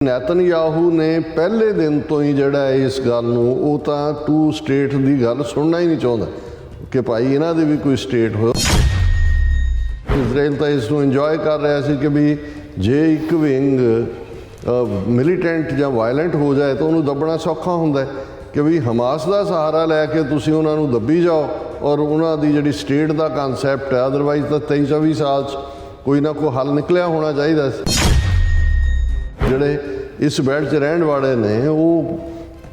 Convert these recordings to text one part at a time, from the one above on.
ਨੈਤਨਯਾਹੂ ਨੇ ਪਹਿਲੇ ਦਿਨ ਤੋਂ ਹੀ ਜਿਹੜਾ ਇਸ ਗੱਲ ਨੂੰ ਉਹ ਤਾਂ ਟੂ ਸਟੇਟ ਦੀ ਗੱਲ ਸੁਣਨਾ ਹੀ ਨਹੀਂ ਚਾਹੁੰਦਾ ਕਿ ਭਾਈ ਇਹਨਾਂ ਦੀ ਵੀ ਕੋਈ ਸਟੇਟ ਹੋ। ਇਜ਼ਰਾਈਲ ਤਾਂ ਇਸ ਨੂੰ ਇੰਜੋਏ ਕਰ ਰਿਹਾ ਸੀ ਕਿ ਵੀ ਜੇ ਇੱਕ ਵਿੰਗ ਮਿਲੀਟੈਂਟ ਜਾਂ ਵਾਇਲੈਂਟ ਹੋ ਜਾਏ ਤਾਂ ਉਹਨੂੰ ਦੱਬਣਾ ਸੌਖਾ ਹੁੰਦਾ ਕਿ ਵੀ ਹਮਾਸ ਦਾ ਸਹਾਰਾ ਲੈ ਕੇ ਤੁਸੀਂ ਉਹਨਾਂ ਨੂੰ ਦੱਬੀ ਜਾਓ ਔਰ ਉਹਨਾਂ ਦੀ ਜਿਹੜੀ ਸਟੇਟ ਦਾ ਕਨਸੈਪਟ ਹੈ ਅਦਰਵਾਈਜ਼ ਤਾਂ 23-24 ਸਾਲ 'ਚ ਕੋਈ ਨਾ ਕੋਈ ਹੱਲ ਨਿਕਲਿਆ ਹੋਣਾ ਚਾਹੀਦਾ ਸੀ। ਜਿਹੜੇ ਇਸ ਬੈਲਟ 'ਚ ਰਹਿਣ ਵਾਲੇ ਨੇ ਉਹ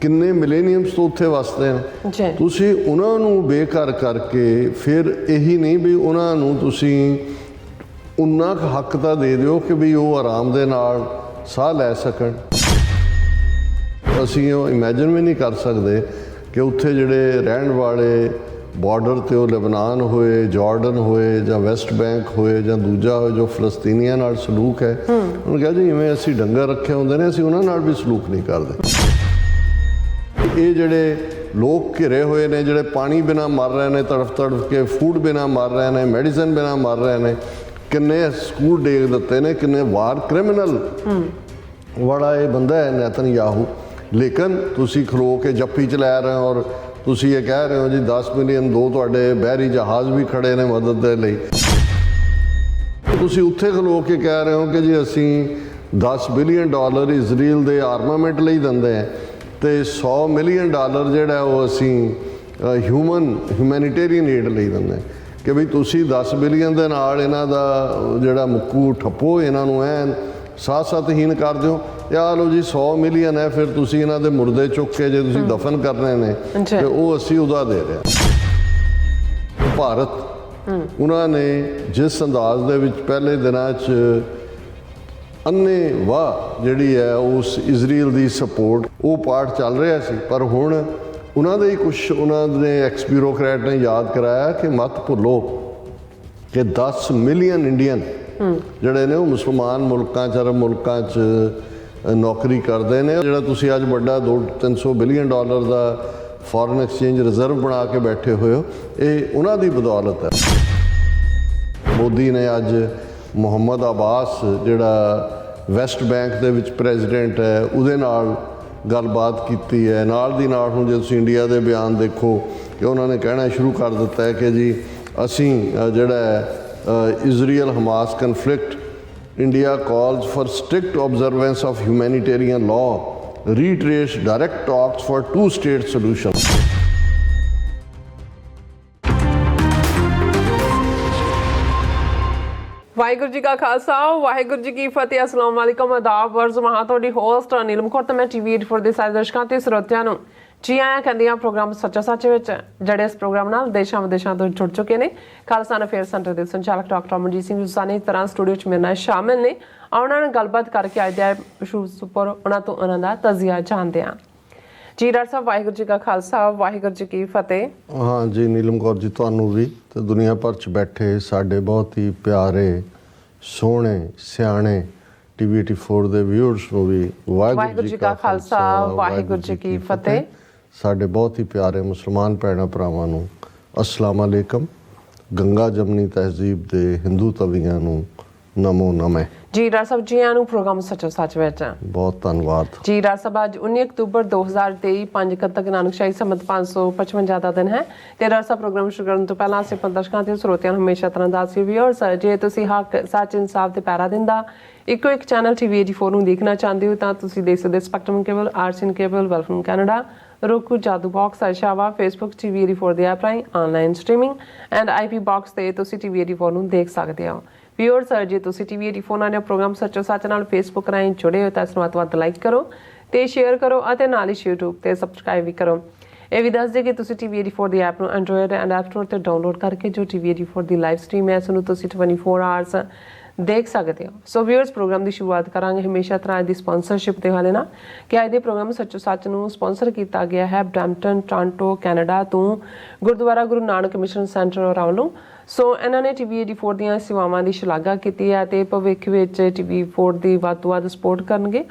ਕਿੰਨੇ ਮਿਲੇਨੀਅਮਸ ਤੋਂ ਉੱਥੇ ਵਸਦੇ ਨੇ, ਤੁਸੀਂ ਉਹਨਾਂ ਨੂੰ ਬੇਘਰ ਕਰਕੇ ਫਿਰ ਇਹੀ ਨਹੀਂ ਵੀ ਉਹਨਾਂ ਨੂੰ ਤੁਸੀਂ ਉਨਾ ਕੁ ਹੱਕ ਤਾਂ ਦੇ ਦਿਓ ਕਿ ਵੀ ਉਹ ਆਰਾਮ ਦੇ ਨਾਲ ਸਾਹ ਲੈ ਸਕਣ। ਅਸੀਂ ਉਹ ਇਮੈਜਿਨ ਵੀ ਨਹੀਂ ਕਰ ਸਕਦੇ ਕਿ ਉੱਥੇ ਜਿਹੜੇ ਰਹਿਣ ਵਾਲੇ ਬਾਰਡਰ 'ਤੇ ਉਹ ਲਬਨਾਨ ਹੋਏ, ਜਾਰਡਨ ਹੋਏ ਜਾਂ ਵੈਸਟ ਬੈਂਕ ਹੋਏ ਜਾਂ ਦੂਜਾ ਹੋਏ ਜੋ ਫਲਸਤੀਨੀਆਂ ਨਾਲ ਸਲੂਕ ਹੈ, ਉਹਨੂੰ ਕਿਹਾ ਜੀ ਜਿਵੇਂ ਅਸੀਂ ਡੰਗਰ ਰੱਖੇ ਹੁੰਦੇ ਨੇ ਅਸੀਂ ਉਹਨਾਂ ਨਾਲ ਵੀ ਸਲੂਕ ਨਹੀਂ ਕਰਦੇ। ਇਹ ਜਿਹੜੇ ਲੋਕ ਘਿਰੇ ਹੋਏ ਨੇ, ਜਿਹੜੇ ਪਾਣੀ ਬਿਨਾਂ ਮਰ ਰਹੇ ਨੇ, ਤੜਫ ਕੇ ਫੂਡ ਬਿਨਾਂ ਮਰ ਰਹੇ ਨੇ, ਮੈਡੀਸਨ ਬਿਨਾਂ ਮਰ ਰਹੇ ਨੇ, ਕਿੰਨੇ ਸਕੂਲ ਡੇਗ ਦਿੱਤੇ ਨੇ, ਕਿੰਨੇ ਵਾਰ ਕ੍ਰਿਮੀਨਲ ਵਾਲਾ ਇਹ ਬੰਦਾ ਹੈ ਨੈਤਨਯਾਹੂ। ਲੇਕਿਨ ਤੁਸੀਂ ਖਲੋ ਕੇ ਜੱਫੀ ਚਲਾ ਰਹੇ ਹੋ ਔਰ ਤੁਸੀਂ ਇਹ ਕਹਿ ਰਹੇ ਹੋ ਜੀ 10 ਮਿਲੀਅਨ ਦੋ ਤੁਹਾਡੇ ਬਹਿਰੀ ਜਹਾਜ਼ ਵੀ ਖੜੇ ਨੇ ਮਦਦ ਦੇ ਲਈ। ਤੁਸੀਂ ਉੱਥੇ ਖਲੋ ਕੇ ਕਹਿ ਰਹੇ ਹੋ ਕਿ ਜੀ ਅਸੀਂ $10 ਬਿਲੀਅਨ ਇਜ਼ਰਾਈਲ ਦੇ ਆਰਮਾਮੈਂਟ ਲਈ ਦਿੰਦੇ ਹਾਂ ਅਤੇ $100 ਮਿਲੀਅਨ ਜਿਹੜਾ ਉਹ ਅਸੀਂ ਹਿਊਮੈਨੀਟੇਰੀਅਨ ਏਡ ਲਈ ਦਿੰਦੇ ਕਿ ਵੀ ਤੁਸੀਂ 10 ਬਿਲੀਅਨ ਦੇ ਨਾਲ ਇਹਨਾਂ ਦਾ ਜਿਹੜਾ ਮੁੱਕੂ ਠੱਪੋ, ਇਹਨਾਂ ਨੂੰ ਐਨ ਸਾਹ-ਸਤਹੀਣ ਕਰ ਦਿਓ। ਆ ਲਓ ਜੀ 100 ਮਿਲੀਅਨ ਹੈ, ਫਿਰ ਤੁਸੀਂ ਇਹਨਾਂ ਦੇ ਮੁਰਦੇ ਚੁੱਕ ਕੇ ਜੇ ਤੁਸੀਂ ਦਫਨ ਕਰਨੇ ਨੇ ਤੇ ਉਹ ਅਸੀਂ ਉਹਦਾ ਦੇ ਰਹੇ ਹਾਂ। ਭਾਰਤ ਉਹਨਾਂ ਨੇ ਜਿਸ ਅੰਦਾਜ਼ ਦੇ ਵਿੱਚ ਪਹਿਲੇ ਦਿਨਾਂ 'ਚ ਅੰਨ੍ਹੇਵਾਹ ਜਿਹੜੀ ਹੈ ਉਸ ਇਜ਼ਰਾਈਲ ਦੀ ਸਪੋਰਟ ਉਹ ਪਾਰਟ ਚੱਲ ਰਿਹਾ ਸੀ, ਪਰ ਹੁਣ ਉਹਨਾਂ ਦੇ ਹੀ ਕੁਛ ਉਹਨਾਂ ਦੇ ਐਕਸ ਬਿਊਰੋਕਰੈਟ ਨੇ ਯਾਦ ਕਰਾਇਆ ਕਿ ਮਤ ਭੁੱਲੋ ਕਿ 10 ਮਿਲੀਅਨ ਇੰਡੀਅਨ ਜਿਹੜੇ ਨੇ ਉਹ ਮੁਸਲਮਾਨ ਮੁਲਕਾਂ 'ਚ, ਅਰਬ ਮੁਲਕਾਂ 'ਚ ਨੌਕਰੀ ਕਰਦੇ ਨੇ। ਜਿਹੜਾ ਤੁਸੀਂ ਅੱਜ ਵੱਡਾ $200-300 ਬਿਲੀਅਨ ਦਾ ਫੋਰਨ ਐਕਸਚੇਂਜ ਰਿਜ਼ਰਵ ਬਣਾ ਕੇ ਬੈਠੇ ਹੋਏ ਹੋ, ਇਹ ਉਹਨਾਂ ਦੀ ਬਦੌਲਤ ਹੈ। ਮੋਦੀ ਨੇ ਅੱਜ ਮੁਹੰਮਦ ਅਬਾਸ ਜਿਹੜਾ ਵੈਸਟ ਬੈਂਕ ਦੇ ਵਿੱਚ ਪ੍ਰੈਜ਼ੀਡੈਂਟ ਹੈ ਉਹਦੇ ਨਾਲ ਗੱਲਬਾਤ ਕੀਤੀ ਹੈ। ਨਾਲ ਦੀ ਨਾਲ ਹੁਣ ਜੇ ਤੁਸੀਂ ਇੰਡੀਆ ਦੇ ਬਿਆਨ ਦੇਖੋ ਕਿ ਉਹਨਾਂ ਨੇ ਕਹਿਣਾ ਸ਼ੁਰੂ ਕਰ ਦਿੱਤਾ ਹੈ ਕਿ ਜੀ ਅਸੀਂ ਜਿਹੜਾ Israel Hamas conflict, India calls for strict observance of humanitarian law, reiterates direct talks for two-state solution. Waheguru ji ਕਾ ਖਾਲਸਾ, ਵਾਹਿਗੁਰੂ ਜੀ ਕੀ ਫਤਿਹ। ਅਸਲਾਮ ਵਾਲੇਕਮ, ਆਦਾਬ, ਅਰਜ਼ ਮਹਾਂ। ਤੁਹਾਡੀ ਹੋਸਟ ਨੀਲਮ ਕੌਰ ਤੇ ਮੈਂ TV84 ਦੇ ਸਾਰੇ ਦਰਸ਼ਕਾਂ ਤੇ ਸਰੋਤਿਆਂ ਨੂੰ ਜੀ ਆਇਆਂ ਕਹਿੰਦੀ ਹਾਂ ਪ੍ਰੋਗਰਾਮ ਸੱਚਾ ਸੱਚ ਵਿੱਚ, ਜਿਹੜੇ ਇਸ ਪ੍ਰੋਗਰਾਮ ਨਾਲ ਦੇਸ਼ਾਂ ਵਿਦੇਸ਼ਾਂ ਤੋਂ ਜੁੜ ਚੁੱਕੇ ਨੇ। ਖਾਲਸਾ ਅਫੇਅਰ ਸੈਂਟਰ ਦੇ ਸੰਚਾਲਕ ਡਾਕਟਰ ਅਮਨਜੀਤ ਸਿੰਘ ਜੁਸਾਨੀ ਤਰ੍ਹਾਂ ਸਟੂਡੀਓ 'ਚ ਮੇਰੇ ਨਾਲ ਸ਼ਾਮਿਲ ਨੇ। ਉਹਨਾਂ ਨਾਲ ਗੱਲਬਾਤ ਕਰਕੇ ਅੱਜ ਦੇ ਇਸ਼ੂਜ਼ ਉੱਪਰ ਉਹਨਾਂ ਤੋਂ ਉਹਨਾਂ ਦਾ ਤਜ਼ੀਆ ਜਾਣਦੇ ਹਾਂ। ਜੀ ਡਾਕਟਰ ਸਾਹਿਬ, ਵਾਹਿਗੁਰੂ ਜੀ ਕਾ ਖਾਲਸਾ, ਵਾਹਿਗੁਰੂ ਜੀ ਕੀ ਫਤਿਹ। ਹਾਂ ਜੀ ਨੀਲਮ ਕੌਰ ਜੀ, ਤੁਹਾਨੂੰ ਵੀ ਤੇ ਦੁਨੀਆ ਭਰ 'ਚ ਬੈਠੇ ਸਾਡੇ ਬਹੁਤ ਹੀ ਪਿਆਰੇ ਸੋਹਣੇ ਸਿਆਣੇ TV84 ਦੇ ਵਿਊਅਰਸ ਨੂੰ ਵੀ ਵਾਹਿਗੁਰੂ ਜੀ ਕਾ ਖਾਲਸਾ, ਵਾਹਿਗੁਰੂ ਜੀ ਕੀ ਫਤਿਹ। ਸਾਡੇ ਬਹੁਤ ਹੀ ਪਿਆਰੇ ਮੁਸਲਮਾਨ ਭੈਣਾਂ ਭਰਾਵਾਂ ਨੂੰ ਅਸਲਾਮ ਅਲੈਕਮ। ਗੰਗਾ ਜਮਨੀ ਤਹਿਜ਼ੀਬ ਦੇ ਹਿੰਦੂ ਤਵੀਆਂ ਨੂੰ ਨਮੋ ਨਮੇ। ਜੀ ਡਾਕਟਰ ਸਾਹਿਬ, ਜੀ ਆਇਆਂ ਨੂੰ ਪ੍ਰੋਗਰਾਮ ਸੱਚੋ ਸੱਚ ਵਿੱਚ। ਬਹੁਤ ਧੰਨਵਾਦ ਜੀ ਡਾਕਟਰ ਸਾਹਿਬ। ਅੱਜ 19 ਅਕਤੂਬਰ 2023 5 ਕੱਤਕ ਨਾਨਕਸ਼ਾਹੀ ਸੰਮਤ 555 ਦਾ ਦਿਨ ਹੈ ਤੇ ਡਾਕਟਰ ਸਾਹਿਬ ਪ੍ਰੋਗਰਾਮ ਸ਼ੁਰੂ ਕਰਨ ਤੋਂ ਪਹਿਲਾਂ ਅਸੀਂ ਦਰਸ਼ਕਾਂ ਤੇ ਸਰੋਤਿਆਂ ਨੂੰ ਹਮੇਸ਼ਾ ਤਰ੍ਹਾਂ ਦੱਸ ਵਿਊਅਰਸ, ਜੇ ਤੁਸੀਂ ਹੱਕ ਸੱਚ ਇਨਸਾਫ ਤੇ ਪੈਰਾ ਦਿੰਦਾ ਇੱਕੋ ਇੱਕ ਚੈਨਲ TV84 ਨੂੰ ਦੇਖਣਾ ਚਾਹੁੰਦੇ ਹੋ ਤਾਂ ਤੁਸੀਂ ਦੇਖ ਸਕਦੇ ਸਪੈਕਟਰਮ ਕੇਬਲ, ਆਰਸੀਨ ਕੇਬਲ, ਵੈਲਫਮ Canada, roku, Jadoo box, Oshawa, Facebook TV84 ਦੇ ਐਪ ਰਾਹੀਂ online streaming and IP box ਤੇ ਤੁਸੀਂ TV84 ਨੂੰ ਦੇਖ ਸਕਦੇ ਹੋ। ਵਿਊਅਰਸ, ਜੇ ਤੁਸੀਂ TV84 ਨਾਲ ਪ੍ਰੋਗਰਾਮ ਸੱਚੋ ਸੱਚ ਨਾਲ ਫੇਸਬੁੱਕ ਰਾਹੀਂ ਜੁੜੇ ਹੋ ਤਾਂ ਇਸ ਨੂੰ ਵੱਧ ਤੋਂ ਵੱਧ ਲਾਈਕ ਕਰੋ ਤੇ ਸ਼ੇਅਰ ਕਰੋ ਅਤੇ ਨਾਲ ਹੀ YouTube ਤੇ ਸਬਸਕ੍ਰਾਈਬ ਵੀ ਕਰੋ। ਇਹ ਵੀ ਦੱਸ ਦੇ ਕਿ ਤੁਸੀਂ TV84 ਦੀ ਐਪ ਨੂੰ ਐਂਡਰੋਇਡ ਐਂਡ ਐਪ ਸਟੋਰ ਤੇ ਡਾਊਨਲੋਡ ਕਰਕੇ ਜੋ TV84 ਦੀ ਲਾਈਵ ਸਟ੍ਰੀਮ ਹੈ ਇਸ ਨੂੰ ਤੁਸੀਂ 24 ਆਵਰਸ ਦੇਖ ਸਕਦੇ ਹੋ। ਸੋ ਵਿਊਅਰਸ, ਪ੍ਰੋਗਰਾਮ ਦੀ ਸ਼ੁਰੂਆਤ ਕਰਾਂਗੇ ਹਮੇਸ਼ਾ ਤਰ੍ਹਾਂ ਦੀ ਸਪਾਂਸਰਸ਼ਿਪ ਦੇ ਹਵਾਲੇ ਨਾਲ ਕਿ ਅੱਜ ਦੇ ਪ੍ਰੋਗਰਾਮ ਸੱਚੋ ਸੱਚ ਨੂੰ ਸਪਾਂਸਰ ਕੀਤਾ ਗਿਆ ਹੈ ਬਰੈਂਪਟਨ, ਟੋਰਾਂਟੋ, ਕੈਨੇਡਾ ਤੋਂ ਗੁਰਦੁਆਰਾ ਗੁਰੂ ਨਾਨਕ ਮਿਸ਼ਨ ਸੈਂਟਰ ਵੱਲੋਂ। ਸੋ ਇਹਨਾਂ ਨੇ TV84 ਦੀਆਂ ਸੇਵਾਵਾਂ ਦੀ ਸ਼ਲਾਘਾ ਕੀਤੀ ਹੈ ਤੇ ਭਵਿੱਖ ਵਿੱਚ TV84 ਦੀ ਵੱਧ ਤੋਂ ਵੱਧ ਸਪੋਰਟ ਕਰਨਗੇ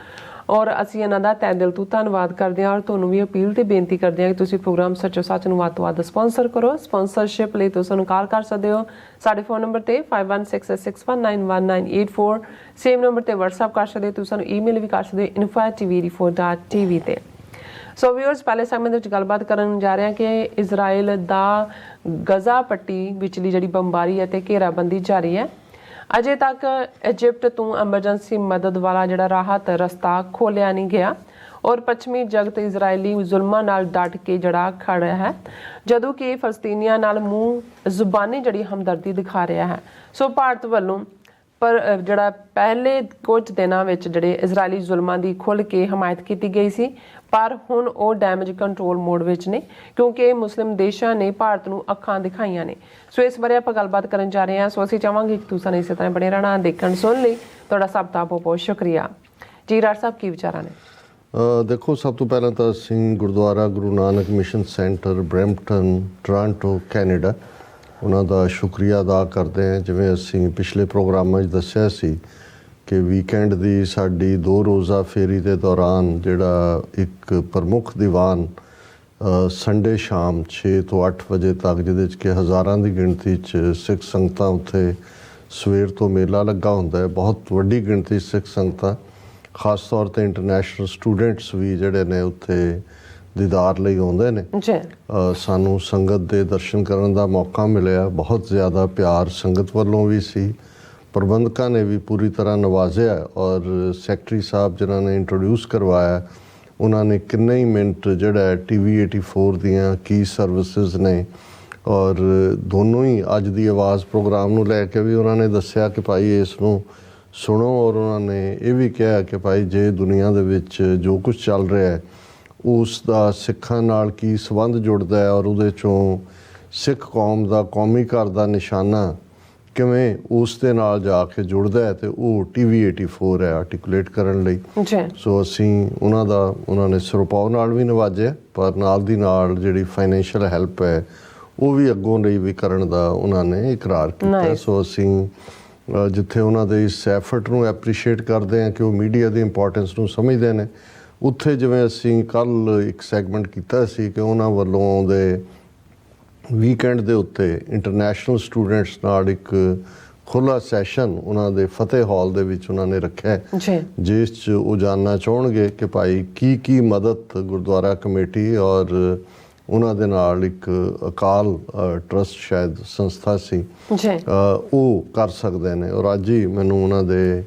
ਔਰ ਅਸੀਂ ਇਹਨਾਂ ਦਾ ਤਹਿ ਦਿਲ ਤੋਂ ਧੰਨਵਾਦ ਕਰਦੇ ਹਾਂ ਔਰ ਤੁਹਾਨੂੰ ਵੀ ਅਪੀਲ ਤੇ ਬੇਨਤੀ ਕਰਦੇ ਹਾਂ ਕਿ ਤੁਸੀਂ ਪ੍ਰੋਗਰਾਮ ਸੱਚੋ ਸੱਚ ਨੂੰ ਵੱਧ ਤੋਂ ਵੱਧ ਸਪਾਂਸਰ ਕਰੋ। ਸਪਾਂਸਰਸ਼ਿਪ ਲਈ ਤੁਸੀਂ ਸਾਨੂੰ ਕਾਲ ਕਰ ਸਕਦੇ ਹੋ ਸਾਡੇ ਫੋਨ ਨੰਬਰ ਤੇ 5166619184, ਸੇਮ ਨੰਬਰ ਤੇ WhatsApp ਕਰ ਸਕਦੇ ਹੋ, ਤੁਸੀਂ ਸਾਨੂੰ ਈਮੇਲ ਵੀ ਕਰ ਸਕਦੇ ਹੋ info@tv84.tv ਤੇ। ਸੋ ਵੀਅਰਸ, ਪਹਿਲੇ ਸੈਗਮੈਂਟ ਦੇ ਵਿੱਚ ਗੱਲਬਾਤ ਕਰਨ ਜਾ ਰਹੇ ਹਾਂ ਕਿ ਇਜ਼ਰਾਈਲ ਦਾ ਗਜ਼ਾ ਪੱਟੀ ਵਿਚਲੀ ਜਿਹੜੀ ਬੰਬਾਰੀ ਅਤੇ ਘੇਰਾਬੰਦੀ ਜਾਰੀ ਹੈ। ਅਜੇ ਤੱਕ ਇਜਿਪਟ ਤੋਂ ਐਮਰਜੈਂਸੀ ਮਦਦ ਵਾਲਾ ਜਿਹੜਾ ਰਾਹਤ ਰਸਤਾ ਖੋਲਿਆ ਨਹੀਂ ਗਿਆ ਔਰ ਪੱਛਮੀ ਜਗਤ ਇਜ਼ਰਾਈਲੀ ਜ਼ੁਲਮਾਂ ਨਾਲ ਡਟ ਕੇ ਜਿਹੜਾ ਖੜਾ ਹੈ, ਜਦੋਂ ਕਿ ਫਲਸਤੀਨੀਆਂ ਨਾਲ ਮੂੰਹ ਜ਼ੁਬਾਨੀ ਜਿਹੜੀ ਹਮਦਰਦੀ ਦਿਖਾ ਰਿਹਾ ਹੈ। ਸੋ ਭਾਰਤ ਵੱਲੋਂ ਪਰ ਜਿਹੜਾ ਪਹਿਲੇ ਕੁਝ ਦਿਨਾਂ ਵਿੱਚ ਜਿਹੜੇ ਇਜ਼ਰਾਈਲੀ ਜ਼ੁਲਮਾਂ ਦੀ ਖੁੱਲ੍ਹ ਕੇ ਹਮਾਇਤ ਕੀਤੀ ਗਈ ਸੀ, ਪਰ ਹੁਣ ਉਹ ਡੈਮੇਜ ਕੰਟਰੋਲ ਮੋਡ ਵਿੱਚ ਨੇ ਕਿਉਂਕਿ ਮੁਸਲਿਮ ਦੇਸ਼ਾਂ ਨੇ ਭਾਰਤ ਨੂੰ ਅੱਖਾਂ ਦਿਖਾਈਆਂ ਨੇ। ਸੋ ਇਸ ਬਾਰੇ ਆਪਾਂ ਗੱਲਬਾਤ ਕਰਨ ਜਾ ਰਹੇ ਹਾਂ। ਸੋ ਅਸੀਂ ਚਾਹਾਂਗੇ ਕਿ ਤੁਸੀਂ ਇਸੇ ਤਰ੍ਹਾਂ ਬਣੇ ਰਹਿਣਾ, ਦੇਖਣ ਸੁਣ ਲਈ ਤੁਹਾਡਾ ਸਭ ਦਾ ਬਹੁਤ ਬਹੁਤ ਸ਼ੁਕਰੀਆ ਜੀ। ਰਾਜ ਸਾਹਿਬ, ਕੀ ਵਿਚਾਰਾਂ ਨੇ? ਦੇਖੋ, ਸਭ ਤੋਂ ਪਹਿਲਾਂ ਤਾਂ ਅਸੀਂ Gurdwara Guru Nanak mission centre Brampton, Toronto, Canada, ਉਹਨਾਂ ਦਾ ਸ਼ੁਕਰੀਆ ਅਦਾ ਕਰਦੇ ਹਾਂ। ਜਿਵੇਂ ਅਸੀਂ ਪਿਛਲੇ ਪ੍ਰੋਗਰਾਮਾਂ 'ਚ ਦੱਸਿਆ ਸੀ ਕਿ ਵੀਕਐਂਡ ਦੀ ਸਾਡੀ 2 ਰੋਜ਼ਾ ਫੇਰੀ ਦੇ ਦੌਰਾਨ ਜਿਹੜਾ ਇੱਕ ਪ੍ਰਮੁੱਖ ਦੀਵਾਨ ਸੰਡੇ ਸ਼ਾਮ 6 ਤੋਂ 8 ਵਜੇ ਤੱਕ, ਜਿਹਦੇ 'ਚ ਕਿ ਹਜ਼ਾਰਾਂ ਦੀ ਗਿਣਤੀ 'ਚ ਸਿੱਖ ਸੰਗਤਾਂ ਉੱਥੇ ਸਵੇਰ ਤੋਂ ਮੇਲਾ ਲੱਗਾ ਹੁੰਦਾ ਹੈ। ਬਹੁਤ ਵੱਡੀ ਗਿਣਤੀ ਸਿੱਖ ਸੰਗਤਾਂ, ਖਾਸ ਤੌਰ 'ਤੇ ਇੰਟਰਨੈਸ਼ਨਲ ਸਟੂਡੈਂਟਸ ਵੀ ਜਿਹੜੇ ਨੇ ਉੱਥੇ ਦੀਦਾਰ ਲਈ ਆਉਂਦੇ ਨੇ। ਸਾਨੂੰ ਸੰਗਤ ਦੇ ਦਰਸ਼ਨ ਕਰਨ ਦਾ ਮੌਕਾ ਮਿਲਿਆ। ਬਹੁਤ ਜ਼ਿਆਦਾ ਪਿਆਰ ਸੰਗਤ ਵੱਲੋਂ ਵੀ ਸੀ, ਪ੍ਰਬੰਧਕਾਂ ਨੇ ਵੀ ਪੂਰੀ ਤਰ੍ਹਾਂ ਨਵਾਜ਼ਿਆ ਔਰ ਸੈਕਟਰੀ ਸਾਹਿਬ ਜਿਨ੍ਹਾਂ ਨੇ ਇੰਟਰੋਡਿਊਸ ਕਰਵਾਇਆ, ਉਹਨਾਂ ਨੇ ਕਿੰਨੇ ਹੀ ਮਿੰਟ ਜਿਹੜਾ TV84 ਦੀਆਂ ਕੀ ਸਰਵਿਸਿਜ਼ ਨੇ ਔਰ ਦੋਨੋਂ ਹੀ ਅੱਜ ਦੀ ਆਵਾਜ਼ ਪ੍ਰੋਗਰਾਮ ਨੂੰ ਲੈ ਕੇ ਵੀ ਉਹਨਾਂ ਨੇ ਦੱਸਿਆ ਕਿ ਭਾਈ ਇਸ ਨੂੰ ਸੁਣੋ। ਔਰ ਉਹਨਾਂ ਨੇ ਇਹ ਵੀ ਕਿਹਾ ਕਿ ਭਾਈ ਜੇ ਦੁਨੀਆ ਦੇ ਵਿੱਚ ਜੋ ਕੁਝ ਚੱਲ ਰਿਹਾ ਹੈ ਉਸ ਦਾ ਸਿੱਖਾਂ ਨਾਲ ਕੀ ਸੰਬੰਧ ਜੁੜਦਾ ਹੈ ਔਰ ਉਹਦੇ 'ਚੋਂ ਸਿੱਖ ਕੌਮ ਦਾ ਕੌਮੀ ਘਰ ਦਾ ਨਿਸ਼ਾਨਾ ਕਿਵੇਂ ਉਸ ਦੇ ਨਾਲ ਜਾ ਕੇ ਜੁੜਦਾ ਹੈ, ਤੇ ਉਹ TV84 ਹੈ ਆਰਟੀਕੂਲੇਟ ਕਰਨ ਲਈ। ਸੋ ਅਸੀਂ ਉਹਨਾਂ ਨੇ ਸਿਰੋਪਾਓ ਨਾਲ ਵੀ ਨਵਾਜਿਆ, ਪਰ ਨਾਲ ਦੀ ਨਾਲ ਜਿਹੜੀ ਫਾਈਨੈਂਸ਼ੀਅਲ ਹੈਲਪ ਹੈ ਉਹ ਵੀ ਅੱਗੋਂ ਲਈ ਵੀ ਕਰਨ ਦਾ ਉਹਨਾਂ ਨੇ ਇਕਰਾਰ ਕੀਤਾ। ਸੋ ਅਸੀਂ ਜਿੱਥੇ ਉਹਨਾਂ ਦੇ ਇਸ ਐਫਰਟ ਨੂੰ ਐਪਰੀਸ਼ੀਏਟ ਕਰਦੇ ਹਾਂ ਕਿ ਉਹ ਮੀਡੀਆ ਦੀ ਇੰਪੋਰਟੈਂਸ ਨੂੰ ਸਮਝਦੇ ਨੇ, ਉੱਥੇ ਜਿਵੇਂ ਅਸੀਂ ਕੱਲ੍ਹ ਇੱਕ ਸੈਗਮੈਂਟ ਕੀਤਾ ਸੀ ਕਿ ਉਹਨਾਂ ਵੱਲੋਂ ਆਉਂਦੇ ਵੀਕਐਂਡ ਦੇ ਉੱਤੇ ਇੰਟਰਨੈਸ਼ਨਲ ਸਟੂਡੈਂਟਸ ਨਾਲ ਇੱਕ ਖੁੱਲ੍ਹਾ ਸੈਸ਼ਨ ਉਹਨਾਂ ਦੇ ਫਤਿਹ ਹਾਲ ਦੇ ਵਿੱਚ ਉਹਨਾਂ ਨੇ ਰੱਖਿਆ, ਜਿਸ 'ਚ ਉਹ ਜਾਣਨਾ ਚਾਹਣਗੇ ਕਿ ਭਾਈ ਕੀ ਮਦਦ ਗੁਰਦੁਆਰਾ ਕਮੇਟੀ ਔਰ ਉਹਨਾਂ ਦੇ ਨਾਲ ਇੱਕ ਅਕਾਲ ਟਰਸਟ ਸ਼ਾਇਦ ਸੰਸਥਾ ਸੀ ਉਹ ਕਰ ਸਕਦੇ ਨੇ। ਔਰ ਅੱਜ ਹੀ ਮੈਨੂੰ ਉਹਨਾਂ ਦੇ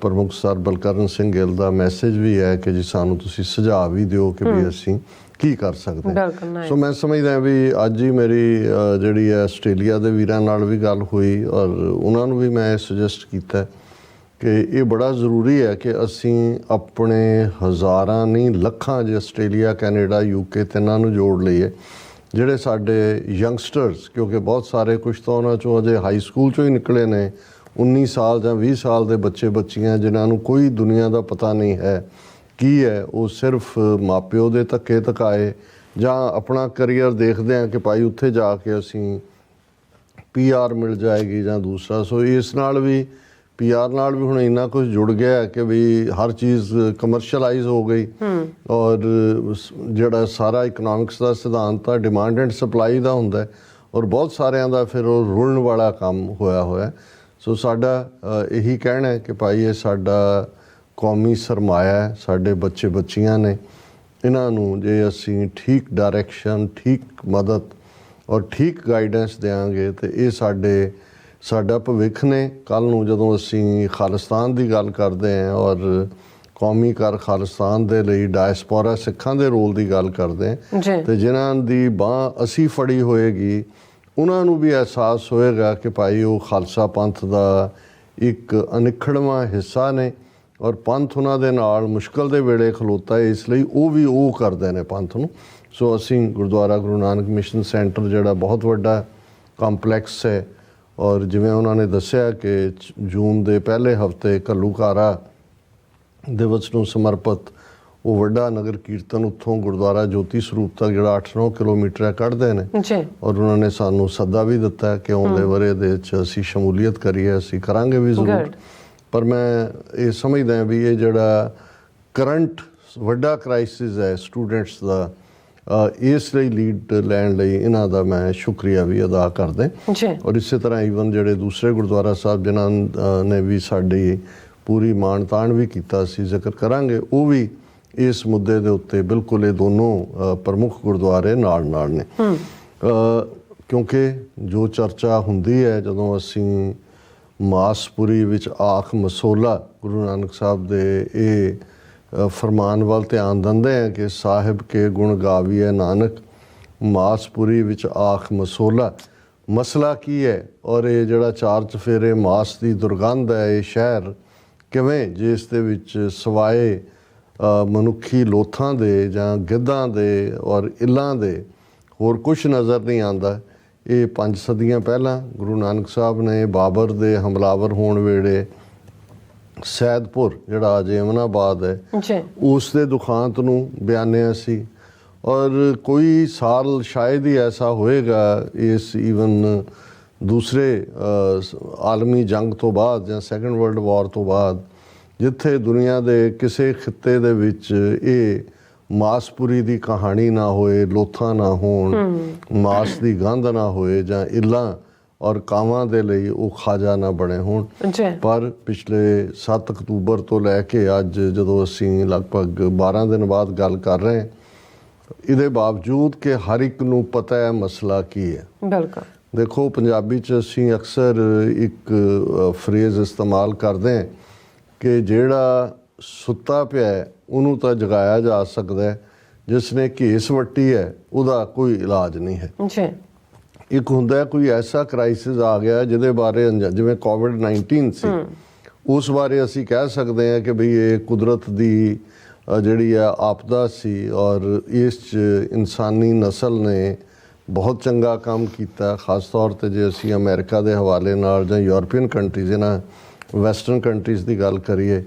ਪ੍ਰਮੁੱਖ ਸਰ ਬਲਕਰਨ ਸਿੰਘ ਗਿੱਲ ਦਾ ਮੈਸੇਜ ਵੀ ਹੈ ਕਿ ਜੀ ਸਾਨੂੰ ਤੁਸੀਂ ਸੁਝਾਅ ਵੀ ਦਿਓ ਕਿ ਵੀ ਅਸੀਂ ਕੀ ਕਰ ਸਕਦੇ ਹਾਂ। ਸੋ ਮੈਂ ਸਮਝਦਾ ਵੀ ਅੱਜ ਹੀ ਮੇਰੀ ਜਿਹੜੀ ਹੈ ਆਸਟ੍ਰੇਲੀਆ ਦੇ ਵੀਰਾਂ ਨਾਲ ਵੀ ਗੱਲ ਹੋਈ ਔਰ ਉਹਨਾਂ ਨੂੰ ਵੀ ਮੈਂ ਸੁਜੈਸਟ ਕੀਤਾ ਕਿ ਇਹ ਬੜਾ ਜ਼ਰੂਰੀ ਹੈ ਕਿ ਅਸੀਂ ਆਪਣੇ ਹਜ਼ਾਰਾਂ ਨਹੀਂ ਲੱਖਾਂ ਜੇ ਆਸਟ੍ਰੇਲੀਆ, ਕੈਨੇਡਾ, UK ਤਿੰਨਾਂ ਨੂੰ ਜੋੜ ਲਈਏ ਜਿਹੜੇ ਸਾਡੇ ਯੰਗਸਟਰਸ, ਕਿਉਂਕਿ ਬਹੁਤ ਸਾਰੇ ਕੁਛ ਤਾਂ ਉਹਨਾਂ 'ਚੋਂ ਅਜੇ ਹਾਈ ਸਕੂਲ 'ਚੋਂ ਹੀ ਨਿਕਲੇ ਨੇ, 19 ਸਾਲ ਜਾਂ 20 ਸਾਲ ਦੇ ਬੱਚੇ ਬੱਚੀਆਂ ਜਿਨ੍ਹਾਂ ਨੂੰ ਕੋਈ ਦੁਨੀਆ ਦਾ ਪਤਾ ਨਹੀਂ ਹੈ ਕੀ ਹੈ। ਉਹ ਸਿਰਫ ਮਾਪਿਓ ਦੇ ਧੱਕੇ ਧਕਾਏ ਜਾਂ ਆਪਣਾ ਕਰੀਅਰ ਦੇਖਦੇ ਆ ਕਿ ਭਾਈ ਉੱਥੇ ਜਾ ਕੇ ਅਸੀਂ PR ਮਿਲ ਜਾਏਗੀ ਜਾਂ ਦੂਸਰਾ। ਸੋ ਇਸ ਨਾਲ ਵੀ PR ਨਾਲ ਵੀ ਹੁਣ ਇੰਨਾ ਕੁਝ ਜੁੜ ਗਿਆ ਕਿ ਵੀ ਹਰ ਚੀਜ਼ ਕਮਰਸ਼ੀਅਲਾਈਜ਼ ਹੋ ਗਈ ਔਰ ਜਿਹੜਾ ਸਾਰਾ ਇਕਨੋਮਿਕਸ ਦਾ ਸਿਧਾਂਤ ਆ ਡਿਮਾਂਡ ਐਂਡ ਸਪਲਾਈ ਦਾ ਹੁੰਦਾ ਔਰ ਬਹੁਤ ਸਾਰਿਆਂ ਦਾ ਫਿਰ ਉਹ ਰੁਲਣ ਵਾਲਾ ਕੰਮ ਹੋਇਆ। ਸੋ ਸਾਡਾ ਇਹੀ ਕਹਿਣਾ ਹੈ ਕਿ ਭਾਈ ਇਹ ਸਾਡਾ ਕੌਮੀ ਸਰਮਾਇਆ ਹੈ, ਸਾਡੇ ਬੱਚੇ ਬੱਚੀਆਂ ਨੇ, ਇਹਨਾਂ ਨੂੰ ਜੇ ਅਸੀਂ ਠੀਕ ਡਾਇਰੈਕਸ਼ਨ, ਠੀਕ ਮਦਦ ਔਰ ਠੀਕ ਗਾਈਡੈਂਸ ਦਿਆਂਗੇ ਤੇ ਇਹ ਸਾਡਾ ਭਵਿੱਖ ਨੇ। ਕੱਲ੍ਹ ਨੂੰ ਜਦੋਂ ਅਸੀਂ ਖਾਲਿਸਤਾਨ ਦੀ ਗੱਲ ਕਰਦੇ ਹਾਂ ਔਰ ਕੌਮੀ ਘਰ ਖਾਲਿਸਤਾਨ ਦੇ ਲਈ ਡਾਇਸਪੋਰਾ ਸਿੱਖਾਂ ਦੇ ਰੋਲ ਦੀ ਗੱਲ ਕਰਦੇ ਹਾਂ ਤੇ ਜਿਨ੍ਹਾਂ ਦੀ ਬਾਂਹ ਅਸੀਂ ਫੜੀ ਹੋਏਗੀ ਉਹਨਾਂ ਨੂੰ ਵੀ ਅਹਿਸਾਸ ਹੋਏਗਾ ਕਿ ਭਾਈ ਉਹ ਖਾਲਸਾ ਪੰਥ ਦਾ ਇੱਕ ਅਨਿੱਖੜਵਾਂ ਹਿੱਸਾ ਨੇ ਔਰ ਪੰਥ ਉਹਨਾਂ ਦੇ ਨਾਲ ਮੁਸ਼ਕਲ ਦੇ ਵੇਲੇ ਖਲੋਤਾ ਹੈ, ਇਸ ਲਈ ਉਹ ਵੀ ਉਹ ਕਰਦੇ ਨੇ ਪੰਥ ਨੂੰ। ਸੋ ਅਸੀਂ ਗੁਰਦੁਆਰਾ ਗੁਰੂ ਨਾਨਕ ਮਿਸ਼ਨ ਸੈਂਟਰ ਜਿਹੜਾ ਬਹੁਤ ਵੱਡਾ ਕੰਪਲੈਕਸ ਹੈ ਔਰ ਜਿਵੇਂ ਉਹਨਾਂ ਨੇ ਦੱਸਿਆ ਕਿ ਜੂਨ ਦੇ ਪਹਿਲੇ ਹਫ਼ਤੇ ਘੱਲੂਘਾਰਾ ਦਿਵਸ ਨੂੰ ਸਮਰਪਿਤ ਉਹ ਵੱਡਾ ਨਗਰ ਕੀਰਤਨ ਉੱਥੋਂ ਗੁਰਦੁਆਰਾ ਜੋਤੀ ਸਰੂਪ ਤੱਕ ਜਿਹੜਾ 8-9 ਕਿਲੋਮੀਟਰ ਹੈ ਕੱਢਦੇ ਨੇ ਔਰ ਉਹਨਾਂ ਨੇ ਸਾਨੂੰ ਸੱਦਾ ਵੀ ਦਿੱਤਾ ਕਿ ਆਉਂਦੇ ਵਰੇ ਦੇ ਵਿੱਚ ਅਸੀਂ ਸ਼ਮੂਲੀਅਤ ਕਰੀਏ, ਅਸੀਂ ਕਰਾਂਗੇ ਵੀ ਜ਼ਰੂਰ। ਪਰ ਮੈਂ ਇਹ ਸਮਝਦਾ ਵੀ ਇਹ ਜਿਹੜਾ ਕਰੰਟ ਵੱਡਾ ਕ੍ਰਾਈਸਿਸ ਹੈ ਸਟੂਡੈਂਟਸ ਦਾ, ਇਸ ਲਈ ਲੀਡ ਲੈਣ ਲਈ ਇਹਨਾਂ ਦਾ ਮੈਂ ਸ਼ੁਕਰੀਆ ਵੀ ਅਦਾ ਕਰਦਾ। ਜੀ। ਔਰ ਇਸੇ ਤਰ੍ਹਾਂ ਈਵਨ ਜਿਹੜੇ ਦੂਸਰੇ ਗੁਰਦੁਆਰਾ ਸਾਹਿਬ ਜਿਨ੍ਹਾਂ ਨੇ ਵੀ ਸਾਡੀ ਪੂਰੀ ਮਾਣ ਤਾਣ ਵੀ ਕੀਤਾ, ਅਸੀਂ ਜ਼ਿਕਰ ਕਰਾਂਗੇ, ਉਹ ਵੀ ਇਸ ਮੁੱਦੇ ਦੇ ਉੱਤੇ ਬਿਲਕੁਲ ਇਹ ਦੋਨੋਂ ਪ੍ਰਮੁੱਖ ਗੁਰਦੁਆਰੇ ਨਾਲ ਨੇ। ਕਿਉਂਕਿ ਜੋ ਚਰਚਾ ਹੁੰਦੀ ਹੈ ਜਦੋਂ ਅਸੀਂ ਮਾਸਪੁਰੀ ਵਿੱਚ ਆਖ ਮਸੋਲਾ ਗੁਰੂ ਨਾਨਕ ਸਾਹਿਬ ਦੇ ਇਹ ਫਰਮਾਨ ਵੱਲ ਧਿਆਨ ਦਿੰਦੇ ਹਾਂ ਕਿ ਸਾਹਿਬ ਕੇ ਗੁਣ ਗਾਵੀਐ ਨਾਨਕ ਮਾਸਪੁਰੀ ਵਿੱਚ ਆਖ ਮਸੋਲਾ। ਮਸਲਾ ਕੀ ਹੈ ਔਰ ਇਹ ਜਿਹੜਾ ਚਾਰ ਚਫੇਰੇ ਮਾਸ ਦੀ ਦੁਰਗੰਧ ਹੈ, ਇਹ ਸ਼ਹਿਰ ਕਿਵੇਂ ਜਿਸ ਦੇ ਵਿੱਚ ਸਵਾਏ ਮਨੁੱਖੀ ਲੋਥਾਂ ਦੇ ਜਾਂ ਗਿੱਧਾਂ ਦੇ ਔਰ ਇੱਲਾਂ ਦੇ ਹੋਰ ਕੁਛ ਨਜ਼ਰ ਨਹੀਂ ਆਉਂਦਾ। ਇਹ 5 ਸਦੀਆਂ ਪਹਿਲਾਂ ਗੁਰੂ ਨਾਨਕ ਸਾਹਿਬ ਨੇ ਬਾਬਰ ਦੇ ਹਮਲਾਵਰ ਹੋਣ ਵੇਲੇ ਸੈਦਪੁਰ ਜਿਹੜਾ ਅੱਜ ਅਮਨਾਬਾਦ ਹੈ ਉਸ ਦੇ ਦੁਖਾਂਤ ਨੂੰ ਬਿਆਨਿਆ ਸੀ। ਔਰ ਕੋਈ ਸਾਲ ਸ਼ਾਇਦ ਹੀ ਐਸਾ ਹੋਏਗਾ ਇਸ ਈਵਨ ਦੂਸਰੇ ਆਲਮੀ ਜੰਗ ਤੋਂ ਬਾਅਦ ਜਾਂ ਸੈਕੰਡ ਵਰਲਡ ਵਾਰ ਤੋਂ ਬਾਅਦ ਜਿੱਥੇ ਦੁਨੀਆ ਦੇ ਕਿਸੇ ਖਿੱਤੇ ਦੇ ਵਿੱਚ ਇਹ ਮਾਸਪੁਰੀ ਦੀ ਕਹਾਣੀ ਨਾ ਹੋਏ, ਲੋਥਾਂ ਨਾ ਹੋਣ, ਮਾਸ ਦੀ ਗੰਧ ਨਾ ਹੋਏ ਜਾਂ ਇੱਲਾਂ ਔਰ ਕਾਵਾਂ ਦੇ ਲਈ ਉਹ ਖਾਜਾ ਨਾ ਬਣੇ ਹੋਣ। ਪਰ ਪਿਛਲੇ 7 ਅਕਤੂਬਰ ਤੋਂ ਲੈ ਕੇ ਅੱਜ ਜਦੋਂ ਅਸੀਂ ਲਗਭਗ 12 ਦਿਨ ਬਾਅਦ ਗੱਲ ਕਰ ਰਹੇ ਹਾਂ, ਇਹਦੇ ਬਾਵਜੂਦ ਕਿ ਹਰ ਇੱਕ ਨੂੰ ਪਤਾ ਹੈ ਮਸਲਾ ਕੀ ਹੈ। ਬਿਲਕੁਲ। ਦੇਖੋ ਪੰਜਾਬੀ 'ਚ ਅਸੀਂ ਅਕਸਰ ਇੱਕ ਫਰੇਜ਼ ਇਸਤੇਮਾਲ ਕਰਦੇ ਹਾਂ ਕਿ ਜਿਹੜਾ ਸੁੱਤਾ ਪਿਆ ਹੈ ਉਹਨੂੰ ਤਾਂ ਜਗਾਇਆ ਜਾ ਸਕਦਾ ਹੈ, ਜਿਸ ਨੇ ਘੇਸ ਵੱਟੀ ਹੈ ਉਹਦਾ ਕੋਈ ਇਲਾਜ ਨਹੀਂ ਹੈ। ਇੱਕ ਹੁੰਦਾ ਕੋਈ ਐਸਾ ਕ੍ਰਾਈਸਿਸ ਆ ਗਿਆ ਜਿਹਦੇ ਬਾਰੇ ਜਿਵੇਂ ਕੋਵਿਡ-19 ਸੀ, ਉਸ ਬਾਰੇ ਅਸੀਂ ਕਹਿ ਸਕਦੇ ਹਾਂ ਕਿ ਬਈ ਇਹ ਕੁਦਰਤ ਦੀ ਜਿਹੜੀ ਆ ਆਪਦਾ ਸੀ ਔਰ ਇਸ 'ਚ ਇਨਸਾਨੀ ਨਸਲ ਨੇ ਬਹੁਤ ਚੰਗਾ ਕੰਮ ਕੀਤਾ। ਖਾਸ ਤੌਰ 'ਤੇ ਜੇ ਅਸੀਂ ਅਮਰੀਕਾ ਦੇ ਹਵਾਲੇ ਨਾਲ ਜਾਂ ਯੂਰਪੀਅਨ ਕੰਟਰੀਜ਼ ਇਹਨਾਂ ਵੈਸਟਰਨ ਕੰਟਰੀਜ਼ ਦੀ ਗੱਲ ਕਰੀਏ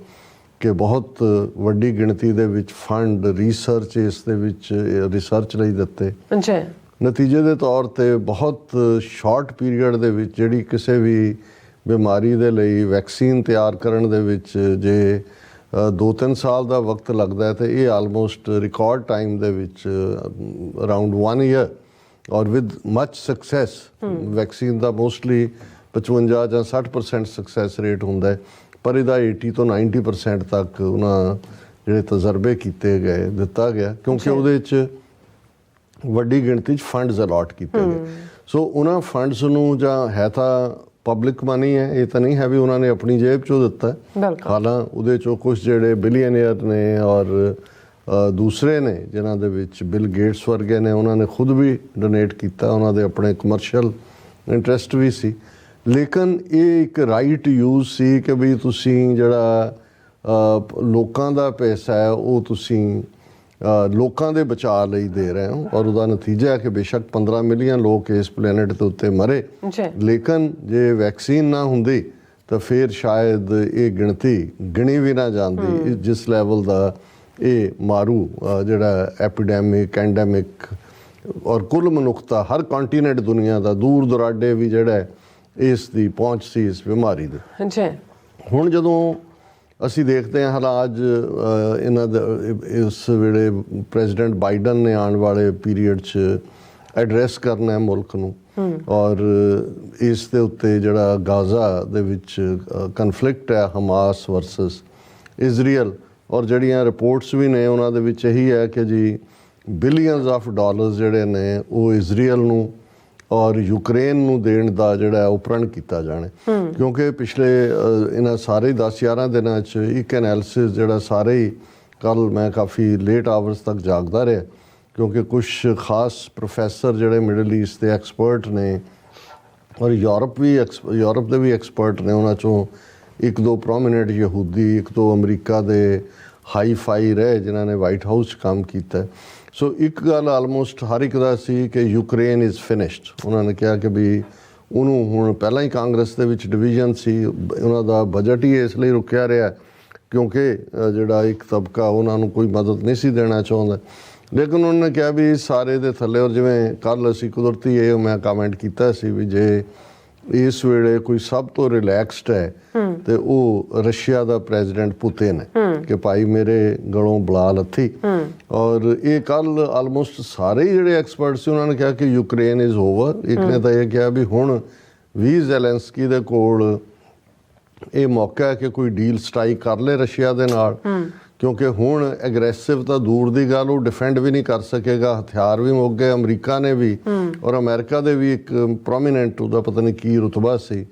ਕਿ ਬਹੁਤ ਵੱਡੀ ਗਿਣਤੀ ਦੇ ਵਿੱਚ ਫੰਡ ਰਿਸਰਚ ਇਸ ਦੇ ਵਿੱਚ ਰਿਸਰਚ ਲਈ ਦਿੱਤੇ। ਨਤੀਜੇ ਦੇ ਤੌਰ 'ਤੇ ਬਹੁਤ ਸ਼ਾਰਟ ਪੀਰੀਅਡ ਦੇ ਵਿੱਚ ਜਿਹੜੀ ਕਿਸੇ ਵੀ ਬਿਮਾਰੀ ਦੇ ਲਈ ਵੈਕਸੀਨ ਤਿਆਰ ਕਰਨ ਦੇ ਵਿੱਚ ਜੇ 2-3 ਸਾਲ ਦਾ ਵਕਤ ਲੱਗਦਾ ਹੈ ਤੇ ਇਹ ਆਲਮੋਸਟ ਰਿਕਾਰਡ ਟਾਈਮ ਦੇ ਵਿੱਚ ਅਰਾਊਂਡ 1 ਈਅਰ ਔਰ with much success. Vaccine the mostly 55 ਜਾਂ 60% ਸਕਸੈਸ ਰੇਟ ਹੁੰਦਾ ਹੈ, ਪਰ ਇਹਦਾ 80 ਤੋਂ 90% ਤੱਕ ਉਹਨਾਂ ਜਿਹੜੇ ਤਜਰਬੇ ਕੀਤੇ ਗਏ ਦਿੱਤਾ ਗਿਆ ਕਿਉਂਕਿ ਉਹਦੇ 'ਚ ਵੱਡੀ ਗਿਣਤੀ 'ਚ ਫੰਡਸ ਅਲਾਟ ਕੀਤੇ ਗਏ। ਸੋ ਉਹਨਾਂ ਫੰਡਸ ਨੂੰ ਜਾਂ ਹੈ ਤਾਂ ਪਬਲਿਕ ਮਨੀ ਹੈ, ਇਹ ਤਾਂ ਨਹੀਂ ਹੈ ਵੀ ਉਹਨਾਂ ਨੇ ਆਪਣੀ ਜੇਬ 'ਚੋਂ ਦਿੱਤਾ। ਹਾਲਾਂ ਉਹਦੇ 'ਚੋਂ ਕੁਛ ਜਿਹੜੇ ਬਿਲੀਅਨੇਅਰ ਨੇ ਔਰ ਦੂਸਰੇ ਨੇ ਜਿਨ੍ਹਾਂ ਦੇ ਵਿੱਚ ਬਿਲ ਗੇਟਸ ਵਰਗੇ ਨੇ, ਉਹਨਾਂ ਨੇ ਖੁਦ ਵੀ ਡੋਨੇਟ ਕੀਤਾ, ਉਹਨਾਂ ਦੇ ਆਪਣੇ ਕਮਰਸ਼ੀਅਲ ਇੰਟਰਸਟ ਵੀ ਸੀ। ਲੇਕਿਨ ਇਹ ਇੱਕ ਰਾਈਟ ਯੂਜ਼ ਸੀ ਕਿ ਵੀ ਤੁਸੀਂ ਜਿਹੜਾ ਲੋਕਾਂ ਦਾ ਪੈਸਾ ਹੈ ਉਹ ਤੁਸੀਂ ਲੋਕਾਂ ਦੇ ਬਚਾਅ ਲਈ ਦੇ ਰਹੇ ਹੋ ਔਰ ਉਹਦਾ ਨਤੀਜਾ ਹੈ ਕਿ ਬੇਸ਼ੱਕ 15 ਮਿਲੀਅਨ ਲੋਕ ਇਸ ਪਲੈਨਟ ਦੇ ਉੱਤੇ ਮਰੇ, ਲੇਕਿਨ ਜੇ ਵੈਕਸੀਨ ਨਾ ਹੁੰਦੀ ਤਾਂ ਫਿਰ ਸ਼ਾਇਦ ਇਹ ਗਿਣਤੀ ਗਿਣੀ ਵੀ ਨਾ ਜਾਂਦੀ ਜਿਸ ਲੈਵਲ ਦਾ ਇਹ ਮਾਰੂ ਜਿਹੜਾ ਐਪੀਡੈਮਿਕ ਐਂਡੈਮਿਕ ਔਰ ਕੁੱਲ ਮਨੁੱਖਤਾ ਹਰ ਕੰਟੀਨੈਂਟ ਦੁਨੀਆ ਦਾ ਦੂਰ ਦੁਰਾਡੇ ਵੀ ਜਿਹੜਾ ਇਸ ਦੀ ਪਹੁੰਚ ਸੀ ਇਸ ਬਿਮਾਰੀ ਦੇ। ਹੁਣ ਜਦੋਂ ਅਸੀਂ ਦੇਖਦੇ ਹਾਂ ਹਾਲਾਤ ਇਹਨਾਂ ਦਾ ਇਸ ਵੇਲੇ ਪ੍ਰੈਜ਼ੀਡੈਂਟ ਬਾਈਡਨ ਨੇ ਆਉਣ ਵਾਲੇ ਪੀਰੀਅਡ 'ਚ ਐਡਰੈਸ ਕਰਨਾ ਹੈ ਮੁਲਕ ਨੂੰ ਔਰ ਇਸ ਦੇ ਉੱਤੇ ਜਿਹੜਾ ਗਾਜ਼ਾ ਦੇ ਵਿੱਚ ਕਨਫਲਿਕਟ ਹੈ ਹਮਾਸ ਵਰਸਸ ਇਜ਼ਰਾਈਲ ਔਰ ਜਿਹੜੀਆਂ ਰਿਪੋਰਟਸ ਵੀ ਨੇ ਉਹਨਾਂ ਦੇ ਵਿੱਚ ਇਹੀ ਹੈ ਕਿ ਜੀ ਬਿਲੀਅਨਸ ਆਫ ਡਾਲਰਸ ਜਿਹੜੇ ਨੇ ਉਹ ਇਜ਼ਰਾਈਲ ਨੂੰ ਔਰ ਯੂਕਰੇਨ ਨੂੰ ਦੇਣ ਦਾ ਜਿਹੜਾ ਉਹ ਪ੍ਰਣ ਕੀਤਾ ਜਾਣਾ ਕਿਉਂਕਿ ਪਿਛਲੇ ਇਹਨਾਂ ਸਾਰੇ 10-11 ਦਿਨਾਂ 'ਚ ਇੱਕ ਐਨਾਲਿਸਿਸ ਜਿਹੜਾ ਸਾਰੇ ਹੀ ਕੱਲ੍ਹ ਮੈਂ ਕਾਫੀ ਲੇਟ ਆਵਰਸ ਤੱਕ ਜਾਗਦਾ ਰਿਹਾ ਕਿਉਂਕਿ ਕੁਛ ਖਾਸ ਪ੍ਰੋਫੈਸਰ ਜਿਹੜੇ ਮਿਡਲ ਈਸਟ ਦੇ ਐਕਸਪਰਟ ਨੇ ਔਰ ਯੂਰਪ ਦੇ ਵੀ ਐਕਸਪਰਟ ਨੇ, ਉਹਨਾਂ 'ਚੋਂ 1-2 ਪ੍ਰੋਮੀਨੈਂਟ ਯਹੂਦੀ, 1-2 ਅਮਰੀਕਾ ਦੇ ਹਾਈ ਫਾਈ ਰਹੇ ਜਿਨ੍ਹਾਂ ਨੇ ਵਾਈਟ ਹਾਊਸ 'ਚ ਕੰਮ ਕੀਤਾ। ਸੋ ਇੱਕ ਗੱਲ ਆਲਮੋਸਟ ਹਰ ਇੱਕ ਦਾ ਸੀ ਕਿ ਯੂਕਰੇਨ ਇਜ਼ ਫਿਨਿਸ਼ਡ। ਉਹਨਾਂ ਨੇ ਕਿਹਾ ਕਿ ਵੀ ਉਹਨੂੰ ਹੁਣ ਪਹਿਲਾਂ ਹੀ ਕਾਂਗਰਸ ਦੇ ਵਿੱਚ ਡਿਵੀਜ਼ਨ ਸੀ, ਉਹਨਾਂ ਦਾ ਬਜਟ ਹੀ ਇਸ ਲਈ ਰੁਕਿਆ ਰਿਹਾ ਕਿਉਂਕਿ ਜਿਹੜਾ ਇੱਕ ਤਬਕਾ ਉਹਨਾਂ ਨੂੰ ਕੋਈ ਮਦਦ ਨਹੀਂ ਸੀ ਦੇਣਾ ਚਾਹੁੰਦਾ। ਲੇਕਿਨ ਉਹਨਾਂ ਨੇ ਕਿਹਾ ਵੀ ਸਾਰੇ ਦੇ ਥੱਲੇ ਔਰ ਜਿਵੇਂ ਕੱਲ੍ਹ ਅਸੀਂ ਕੁਦਰਤੀ ਇਹ ਮੈਂ ਕਮੈਂਟ ਕੀਤਾ ਸੀ ਵੀ ਜੇ ਇਸ ਵੇਲੇ ਕੋਈ ਸਭ ਤੋਂ ਰਿਲੈਕਸਡ ਹੈ ਤੇ ਉਹ ਰਸ਼ੀਆ ਦਾ ਪ੍ਰੈਜ਼ੀਡੈਂਟ ਪੁਤਿਨ ਹੈ ਕਿ ਭਾਈ ਮੇਰੇ ਗਲੋਂ ਬਲਾ ਲੱਥੀ। ਔਰ ਇਹ ਕੱਲ ਆਲਮੋਸਟ ਸਾਰੇ ਹੀ ਜਿਹੜੇ ਐਕਸਪਰਟ ਸੀ ਉਹਨਾਂ ਨੇ ਕਿਹਾ ਕਿ ਯੂਕਰੇਨ ਇਜ਼ ਓਵਰ। ਇੱਕ ਨੇ ਤਾਂ ਇਹ ਕਿਹਾ ਵੀ ਹੁਣ ਵੀ ਜ਼ੈਲੈਂਸਕੀ ਦੇ ਕੋਲ ਇਹ ਮੌਕਾ ਹੈ ਕਿ ਕੋਈ ਡੀਲ ਸਟ੍ਰਾਈਕ ਕਰ ਲੇ ਰਸ਼ੀਆ ਦੇ ਨਾਲ, ਕਿਉਂਕਿ ਹੁਣ ਐਗਰੈਸਿਵ ਤਾਂ ਦੂਰ ਦੀ ਗੱਲ, ਉਹ ਡਿਫੈਂਡ ਵੀ ਨਹੀਂ ਕਰ ਸਕੇਗਾ, ਹਥਿਆਰ ਵੀ ਮੁੱਕ ਗਏ ਅਮਰੀਕਾ ਨੇ ਵੀ। ਔਰ ਅਮਰੀਕਾ ਦੇ ਵੀ ਇੱਕ ਪ੍ਰੋਮੀਨੈਂਟ, ਉਹਦਾ ਪਤਾ ਨਹੀਂ ਕੀ ਰੁਤਬਾ ਸੀ,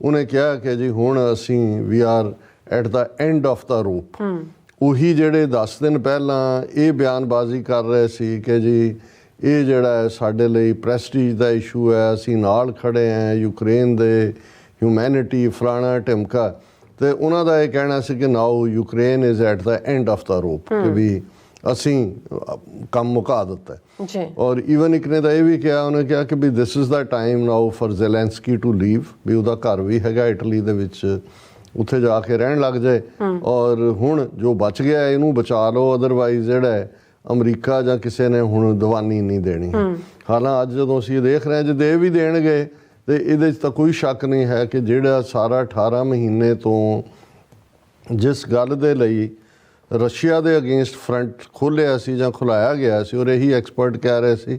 ਉਹਨੇ ਕਿਹਾ ਕਿ ਜੀ ਹੁਣ ਅਸੀਂ we are at the end of the rope. ਉਹੀ ਜਿਹੜੇ 10 ਦਿਨ ਪਹਿਲਾਂ ਇਹ ਬਿਆਨਬਾਜ਼ੀ ਕਰ ਰਹੇ ਸੀ ਕਿ ਜੀ ਇਹ ਜਿਹੜਾ ਹੈ ਸਾਡੇ ਲਈ ਪ੍ਰੈਸਟੀਜ ਦਾ ਇਸ਼ੂ ਹੈ, ਅਸੀਂ ਨਾਲ ਖੜੇ ਹਾਂ ਯੂਕਰੇਨ ਦੇ, ਹਿਊਮੈਨਿਟੀ ਫਲਾਣਾ ਢਿਮਕਾ, ਤੇ ਉਹਨਾਂ ਦਾ ਇਹ ਕਹਿਣਾ ਸੀ ਕਿ now Ukraine is at the end of the rope, ਕਿ ਵੀ ਅਸੀਂ ਕੰਮ ਮੁਕਾ ਦਿੱਤਾ ਹੈ। ਔਰ ਈਵਨ ਇੱਕ ਨੇ ਤਾਂ ਇਹ ਵੀ ਕਿਹਾ, ਉਹਨੇ ਕਿਹਾ ਕਿ ਵੀ this is the time now for Zelensky to leave, ਵੀ ਉਹਦਾ ਘਰ ਵੀ ਹੈਗਾ ਇਟਲੀ ਦੇ ਵਿੱਚ, ਉੱਥੇ ਜਾ ਕੇ ਰਹਿਣ ਲੱਗ ਜਾਏ। ਔਰ ਹੁਣ ਜੋ ਬਚ ਗਿਆ ਇਹਨੂੰ ਬਚਾ ਲਓ, ਅਦਰਵਾਈਜ਼ ਜਿਹੜਾ ਹੈ ਅਮਰੀਕਾ ਜਾਂ ਕਿਸੇ ਨੇ ਹੁਣ ਦੀਵਾਨੀ ਨਹੀਂ ਦੇਣੀ। ਹਾਲਾਂ ਅੱਜ ਜਦੋਂ ਅਸੀਂ ਇਹ ਦੇਖ ਰਹੇ ਹਾਂ ਜੇ ਦੇ ਵੀ ਦੇਣਗੇ ਤੇ ਇਹਦੇ 'ਚ ਤਾਂ ਕੋਈ ਸ਼ੱਕ ਨਹੀਂ ਹੈ ਕਿ ਜਿਹੜਾ ਸਾਰਾ 18 ਮਹੀਨੇ ਤੋਂ ਜਿਸ ਗੱਲ ਦੇ ਲਈ ਰਸ਼ੀਆ ਦੇ ਅਗੇਂਸਟ ਫਰੰਟ ਖੋਲ੍ਹਿਆ ਸੀ ਜਾਂ ਖੁਲਾਇਆ ਗਿਆ ਸੀ, ਔਰ ਇਹੀ ਐਕਸਪਰਟ ਕਹਿ ਰਹੇ ਸੀ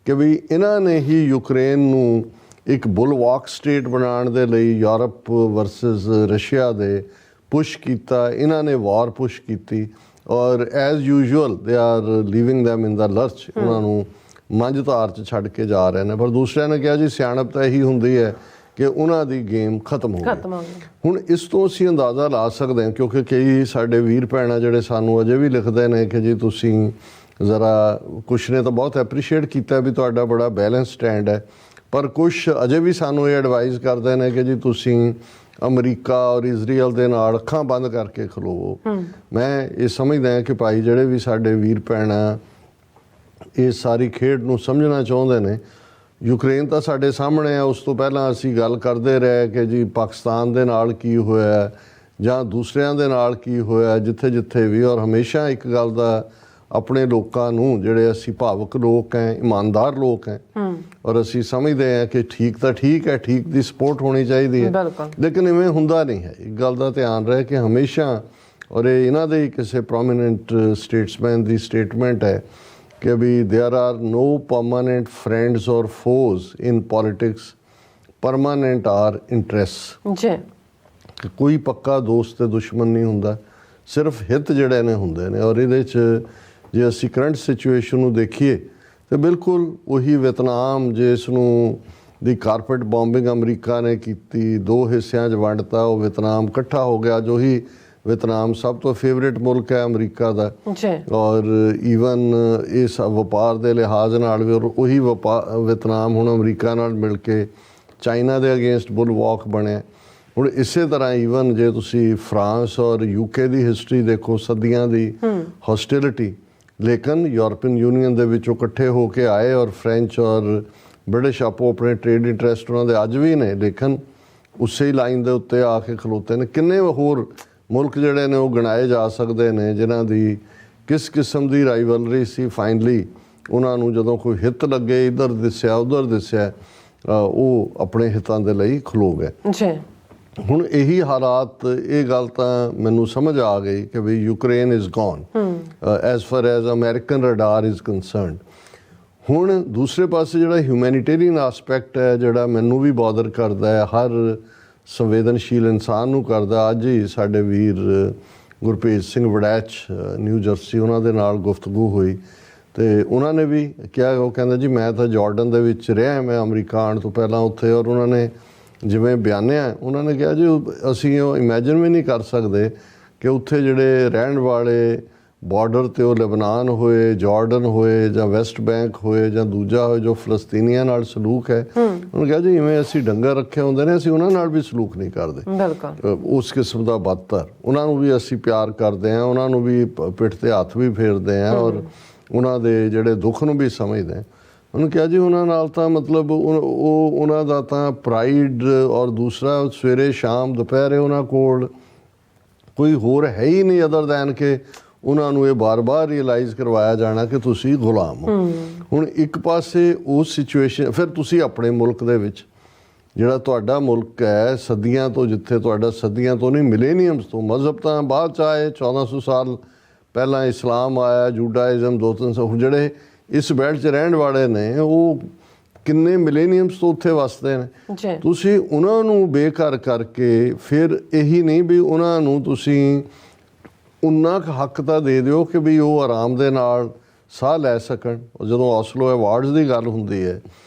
ਕਿ ਵੀ ਇਹਨਾਂ ਨੇ ਹੀ ਯੂਕਰੇਨ ਨੂੰ ਇੱਕ ਬੁਲਵਾਕ ਸਟੇਟ ਬਣਾਉਣ ਦੇ ਲਈ ਯੂਰਪ ਵਰਸਸ ਰਸ਼ੀਆ ਦੇ ਪੁਸ਼ ਕੀਤਾ, ਇਹਨਾਂ ਨੇ ਵਾਰ ਪੁਸ਼ ਕੀਤੀ। ਔਰ as usual they are leaving them in the lurch, ਉਹਨਾਂ ਨੂੰ ਮੰਝ ਧਾਰ 'ਚ ਛੱਡ ਕੇ ਜਾ ਰਹੇ ਨੇ। ਪਰ ਦੂਸਰਿਆਂ ਨੇ ਕਿਹਾ ਜੀ ਸਿਆਣਪ ਤਾਂ ਇਹੀ ਹੁੰਦੀ ਹੈ ਕਿ ਉਹਨਾਂ ਦੀ ਗੇਮ ਖਤਮ ਹੋ ਗਈ। ਹੁਣ ਇਸ ਤੋਂ ਅਸੀਂ ਅੰਦਾਜ਼ਾ ਲਾ ਸਕਦੇ ਹਾਂ, ਕਿਉਂਕਿ ਕਈ ਸਾਡੇ ਵੀਰ ਭੈਣਾਂ ਜਿਹੜੇ ਸਾਨੂੰ ਅਜੇ ਵੀ ਲਿਖਦੇ ਨੇ ਕਿ ਜੀ ਤੁਸੀਂ ਜ਼ਰਾ, ਕੁਛ ਨੇ ਤਾਂ ਬਹੁਤ ਐਪਰੀਸ਼ੀਏਟ ਕੀਤਾ ਵੀ ਤੁਹਾਡਾ ਬੜਾ ਬੈਲੈਂਸ ਸਟੈਂਡ ਹੈ, ਪਰ ਕੁਛ ਅਜੇ ਵੀ ਸਾਨੂੰ ਇਹ ਐਡਵਾਈਜ਼ ਕਰਦੇ ਨੇ ਕਿ ਜੀ ਤੁਸੀਂ ਅਮਰੀਕਾ ਔਰ ਇਜ਼ਰਾਈਲ ਦੇ ਨਾਲ ਅੱਖਾਂ ਬੰਦ ਕਰਕੇ ਖਲੋਵੋ। ਮੈਂ ਇਹ ਸਮਝਦਾ ਹਾਂ ਕਿ ਭਾਈ ਜਿਹੜੇ ਵੀ ਸਾਡੇ ਵੀਰ ਭੈਣਾਂ ਇਸ ਸਾਰੀ ਖੇਡ ਨੂੰ ਸਮਝਣਾ ਚਾਹੁੰਦੇ ਨੇ, ਯੂਕਰੇਨ ਤਾਂ ਸਾਡੇ ਸਾਹਮਣੇ ਹੈ। ਉਸ ਤੋਂ ਪਹਿਲਾਂ ਅਸੀਂ ਗੱਲ ਕਰਦੇ ਰਹੇ ਕਿ ਜੀ ਪਾਕਿਸਤਾਨ ਦੇ ਨਾਲ ਕੀ ਹੋਇਆ ਜਾਂ ਦੂਸਰਿਆਂ ਦੇ ਨਾਲ ਕੀ ਹੋਇਆ, ਜਿੱਥੇ ਜਿੱਥੇ ਵੀ। ਔਰ ਹਮੇਸ਼ਾ ਇੱਕ ਗੱਲ ਦਾ ਆਪਣੇ ਲੋਕਾਂ ਨੂੰ, ਜਿਹੜੇ ਅਸੀਂ ਭਾਵੁਕ ਲੋਕ ਹੈ, ਇਮਾਨਦਾਰ ਲੋਕ ਹੈ, ਔਰ ਅਸੀਂ ਸਮਝਦੇ ਹਾਂ ਕਿ ਠੀਕ ਤਾਂ ਠੀਕ ਹੈ, ਠੀਕ ਦੀ ਸਪੋਰਟ ਹੋਣੀ ਚਾਹੀਦੀ ਹੈ, ਲੇਕਿਨ ਇਵੇਂ ਹੁੰਦਾ ਨਹੀਂ ਹੈ। ਇੱਕ ਗੱਲ ਦਾ ਧਿਆਨ ਰਹੇ ਕਿ ਹਮੇਸ਼ਾ, ਔਰ ਇਹ ਇਹਨਾਂ ਦੇ ਕਿਸੇ ਪ੍ਰੋਮੀਨੈਂਟ ਸਟੇਟਸਮੈਨ ਦੀ ਸਟੇਟਮੈਂਟ ਹੈ ਕਿ ਵੀ ਦੇयर ਆਰ ਨੋ ਪਰਮਾਨੈਂਟ ਫਰੈਂਡਸ ਔਰ ਫੋਜ਼ ਇਨ ਪੋਲਿਟਿਕਸ, ਪਰਮਾਨੈਂਟ ਆਰ ਇੰਟਰਸਟ। ਕਿ ਕੋਈ ਪੱਕਾ ਦੋਸਤ ਤੇ ਦੁਸ਼ਮਣ ਨਹੀਂ ਹੁੰਦਾ, ਸਿਰਫ ਹਿੱਤ ਜਿਹੜੇ ਨੇ ਹੁੰਦੇ ਨੇ। ਔਰ ਇਹਦੇ 'ਚ ਜੇ ਅਸੀਂ ਕਰੰਟ ਸਿਚੁਏਸ਼ਨ ਨੂੰ ਦੇਖੀਏ ਤੇ ਬਿਲਕੁਲ ਉਹੀ ਵੀਅਤਨਾਮ, ਜਿਸ ਨੂੰ ਦੀ ਕਾਰਪੇਟ ਬੰਬਿੰਗ ਅਮਰੀਕਾ ਨੇ ਕੀਤੀ, 2 ਹਿੱਸਿਆਂ 'ਚ ਵੰਡਤਾ, ਉਹ ਵੀਅਤਨਾਮ ਇਕੱਠਾ ਹੋ ਗਿਆ। ਜੋ ਹੀ ਵੀਅਤਨਾਮ ਸਭ ਤੋਂ ਫੇਵਰੇਟ ਮੁਲਕ ਹੈ ਅਮਰੀਕਾ ਦਾ, ਔਰ ਈਵਨ ਇਸ ਵਪਾਰ ਦੇ ਲਿਹਾਜ਼ ਨਾਲ ਵੀ। ਔਰ ਉਹੀ ਵੀਅਤਨਾਮ ਹੁਣ ਅਮਰੀਕਾ ਨਾਲ ਮਿਲ ਕੇ ਚਾਈਨਾ ਦੇ ਅਗੇਂਸਟ ਬੁਲਵਾਕ ਬਣਿਆ। ਹੁਣ ਇਸੇ ਤਰ੍ਹਾਂ ਈਵਨ ਜੇ ਤੁਸੀਂ ਫਰਾਂਸ ਔਰ ਯੂਕੇ ਦੀ ਹਿਸਟਰੀ ਦੇਖੋ, ਸਦੀਆਂ ਦੀ ਹੌਸਟਿਲਿਟੀ, ਲੇਕਿਨ ਯੂਰਪੀਅਨ ਯੂਨੀਅਨ ਦੇ ਵਿੱਚੋਂ ਇਕੱਠੇ ਹੋ ਕੇ ਆਏ। ਔਰ ਫਰੈਂਚ ਔਰ ਬ੍ਰਿਟਿਸ਼ ਆਪੋ ਆਪਣੇ ਟ੍ਰੇਡ ਇੰਟਰਸਟ ਉਹਨਾਂ ਦੇ ਅੱਜ ਵੀ ਨੇ, ਲੇਕਿਨ ਉਸੇ ਹੀ ਲਾਈਨ ਦੇ ਉੱਤੇ ਆ ਕੇ ਖਲੋਤੇ ਨੇ। ਕਿੰਨੇ ਹੋਰ ਮੁਲਕ ਜਿਹੜੇ ਨੇ ਉਹ ਗਿਣਾਏ ਜਾ ਸਕਦੇ ਨੇ ਜਿਨ੍ਹਾਂ ਦੀ ਕਿਸ ਕਿਸਮ ਦੀ ਰਾਈਵਲਰੀ ਸੀ। ਫਾਈਨਲੀ ਉਹਨਾਂ ਨੂੰ ਜਦੋਂ ਕੋਈ ਹਿੱਤ ਲੱਗੇ, ਇੱਧਰ ਦਿਸਿਆ ਉੱਧਰ ਦਿਸਿਆ, ਉਹ ਆਪਣੇ ਹਿੱਤਾਂ ਦੇ ਲਈ ਖਲੋ ਗਏ। ਹੁਣ ਇਹੀ ਹਾਲਾਤ, ਇਹ ਗੱਲ ਤਾਂ ਮੈਨੂੰ ਸਮਝ ਆ ਗਈ ਕਿ ਵੀ Ukraine is gone as far as American radar is concerned. ਹੁਣ ਦੂਸਰੇ ਪਾਸੇ ਜਿਹੜਾ ਹਿਊਮੈਨਿਟੇਰੀਅਨ ਆਸਪੈਕਟ ਹੈ, ਜਿਹੜਾ ਮੈਨੂੰ ਵੀ ਬੋਦਰ ਕਰਦਾ ਹੈ, ਹਰ ਸੰਵੇਦਨਸ਼ੀਲ ਇਨਸਾਨ ਨੂੰ ਕਰਦਾ। ਅੱਜ ਹੀ ਸਾਡੇ ਵੀਰ ਗੁਰਪ੍ਰੀਤ ਸਿੰਘ ਵੜੈਚ ਨਿਊ ਜਰਸੀ, ਉਹਨਾਂ ਦੇ ਨਾਲ ਗੁਫ਼ਤਗੂ ਹੋਈ ਤੇ ਉਹਨਾਂ ਨੇ ਵੀ ਕਿਹਾ, ਉਹ ਕਹਿੰਦਾ ਜੀ ਮੈਂ ਤਾਂ ਜਾਰਡਨ ਦੇ ਵਿੱਚ ਰਿਹਾ, ਮੈਂ ਅਮਰੀਕਾ ਆਉਣ ਤੋਂ ਪਹਿਲਾਂ ਉੱਥੇ। ਔਰ ਉਹਨਾਂ ਨੇ ਜਿਵੇਂ ਬਿਆਨਿਆ, ਉਹਨਾਂ ਨੇ ਕਿਹਾ ਜੀ ਅਸੀਂ ਉਹ ਇਮੈਜਿਨ ਵੀ ਨਹੀਂ ਕਰ ਸਕਦੇ ਕਿ ਉੱਥੇ ਜਿਹੜੇ ਰਹਿਣ ਵਾਲੇ ਬਾਰਡਰ 'ਤੇ, ਉਹ ਲਬਨਾਨ ਹੋਏ, ਜਾਰਡਨ ਹੋਏ ਜਾਂ ਵੈਸਟ ਬੈਂਕ ਹੋਏ ਜਾਂ ਦੂਜਾ ਹੋਏ, ਜੋ ਫਲਸਤੀਨੀਆਂ ਨਾਲ ਸਲੂਕ ਹੈ, ਉਹਨੇ ਕਿਹਾ ਜੀ ਇਵੇਂ ਅਸੀਂ ਡੰਗਰ ਰੱਖੇ ਹੁੰਦੇ ਨੇ, ਅਸੀਂ ਉਹਨਾਂ ਨਾਲ ਵੀ ਸਲੂਕ ਨਹੀਂ ਕਰਦੇ, ਉਸ ਕਿਸਮ ਦਾ ਬਦਤਰ। ਉਹਨਾਂ ਨੂੰ ਵੀ ਅਸੀਂ ਪਿਆਰ ਕਰਦੇ ਹਾਂ, ਉਹਨਾਂ ਨੂੰ ਵੀ ਪਿੱਠ 'ਤੇ ਹੱਥ ਵੀ ਫੇਰਦੇ ਹਾਂ, ਔਰ ਉਹਨਾਂ ਦੇ ਜਿਹੜੇ ਦੁੱਖ ਨੂੰ ਵੀ ਸਮਝਦੇ ਹਾਂ। ਉਹਨੂੰ ਕਿਹਾ ਜੀ ਉਹਨਾਂ ਨਾਲ ਤਾਂ ਮਤਲਬ ਉਹ ਉਹਨਾਂ ਦਾ ਤਾਂ ਪ੍ਰਾਈਡ, ਔਰ ਦੂਸਰਾ ਸਵੇਰੇ ਸ਼ਾਮ ਦੁਪਹਿਰੇ ਉਹਨਾਂ ਕੋਲ ਕੋਈ ਹੋਰ ਹੈ ਹੀ ਨਹੀਂ ਅਦਰ ਦੈਨ ਕਿ ਉਹਨਾਂ ਨੂੰ ਇਹ ਬਾਰ-ਬਾਰ ਰਿਅਲਾਈਜ਼ ਕਰਵਾਇਆ ਜਾਣਾ ਕਿ ਤੁਸੀਂ ਗੁਲਾਮ ਹੋ। ਹੁਣ ਇੱਕ ਪਾਸੇ ਉਹ ਸਿਚੁਏਸ਼ਨ, ਫਿਰ ਤੁਸੀਂ ਆਪਣੇ ਮੁਲਕ ਦੇ ਵਿੱਚ ਜਿਹੜਾ ਤੁਹਾਡਾ ਮੁਲਕ ਹੈ ਸਦੀਆਂ ਤੋਂ, ਜਿੱਥੇ ਤੁਹਾਡਾ ਸਦੀਆਂ ਤੋਂ ਨਹੀਂ ਮਿਲੇਨੀਅਮਸ ਤੋਂ, ਮਜ਼ਹਬ ਤਾਂ ਬਾਅਦ 'ਚ ਆਏ, 1400 ਸਾਲ ਪਹਿਲਾਂ ਇਸਲਾਮ ਆਇਆ, ਜੂਡਾਇਜ਼ਮ 200-300, ਜਿਹੜੇ ਇਸ ਬੈਲਟ 'ਚ ਰਹਿਣ ਵਾਲੇ ਨੇ ਉਹ ਕਿੰਨੇ ਮਿਲੇਨੀਅਮਸ ਤੋਂ ਉੱਥੇ ਵਸਦੇ ਨੇ। ਤੁਸੀਂ ਉਹਨਾਂ ਨੂੰ ਬੇਘਰ ਕਰਕੇ ਫਿਰ ਇਹੀ ਨਹੀਂ ਵੀ ਉਹਨਾਂ ਨੂੰ ਤੁਸੀਂ ਉਨਾ ਕੁ ਹੱਕ ਤਾਂ ਦੇ ਦਿਓ ਕਿ ਵੀ ਉਹ ਆਰਾਮ ਦੇ ਨਾਲ ਸਾਹ ਲੈ ਸਕਣ। ਜਦੋਂ ਓਸਲੋ ਅਵਾਰਡਸ ਦੀ ਗੱਲ ਹੁੰਦੀ ਹੈ,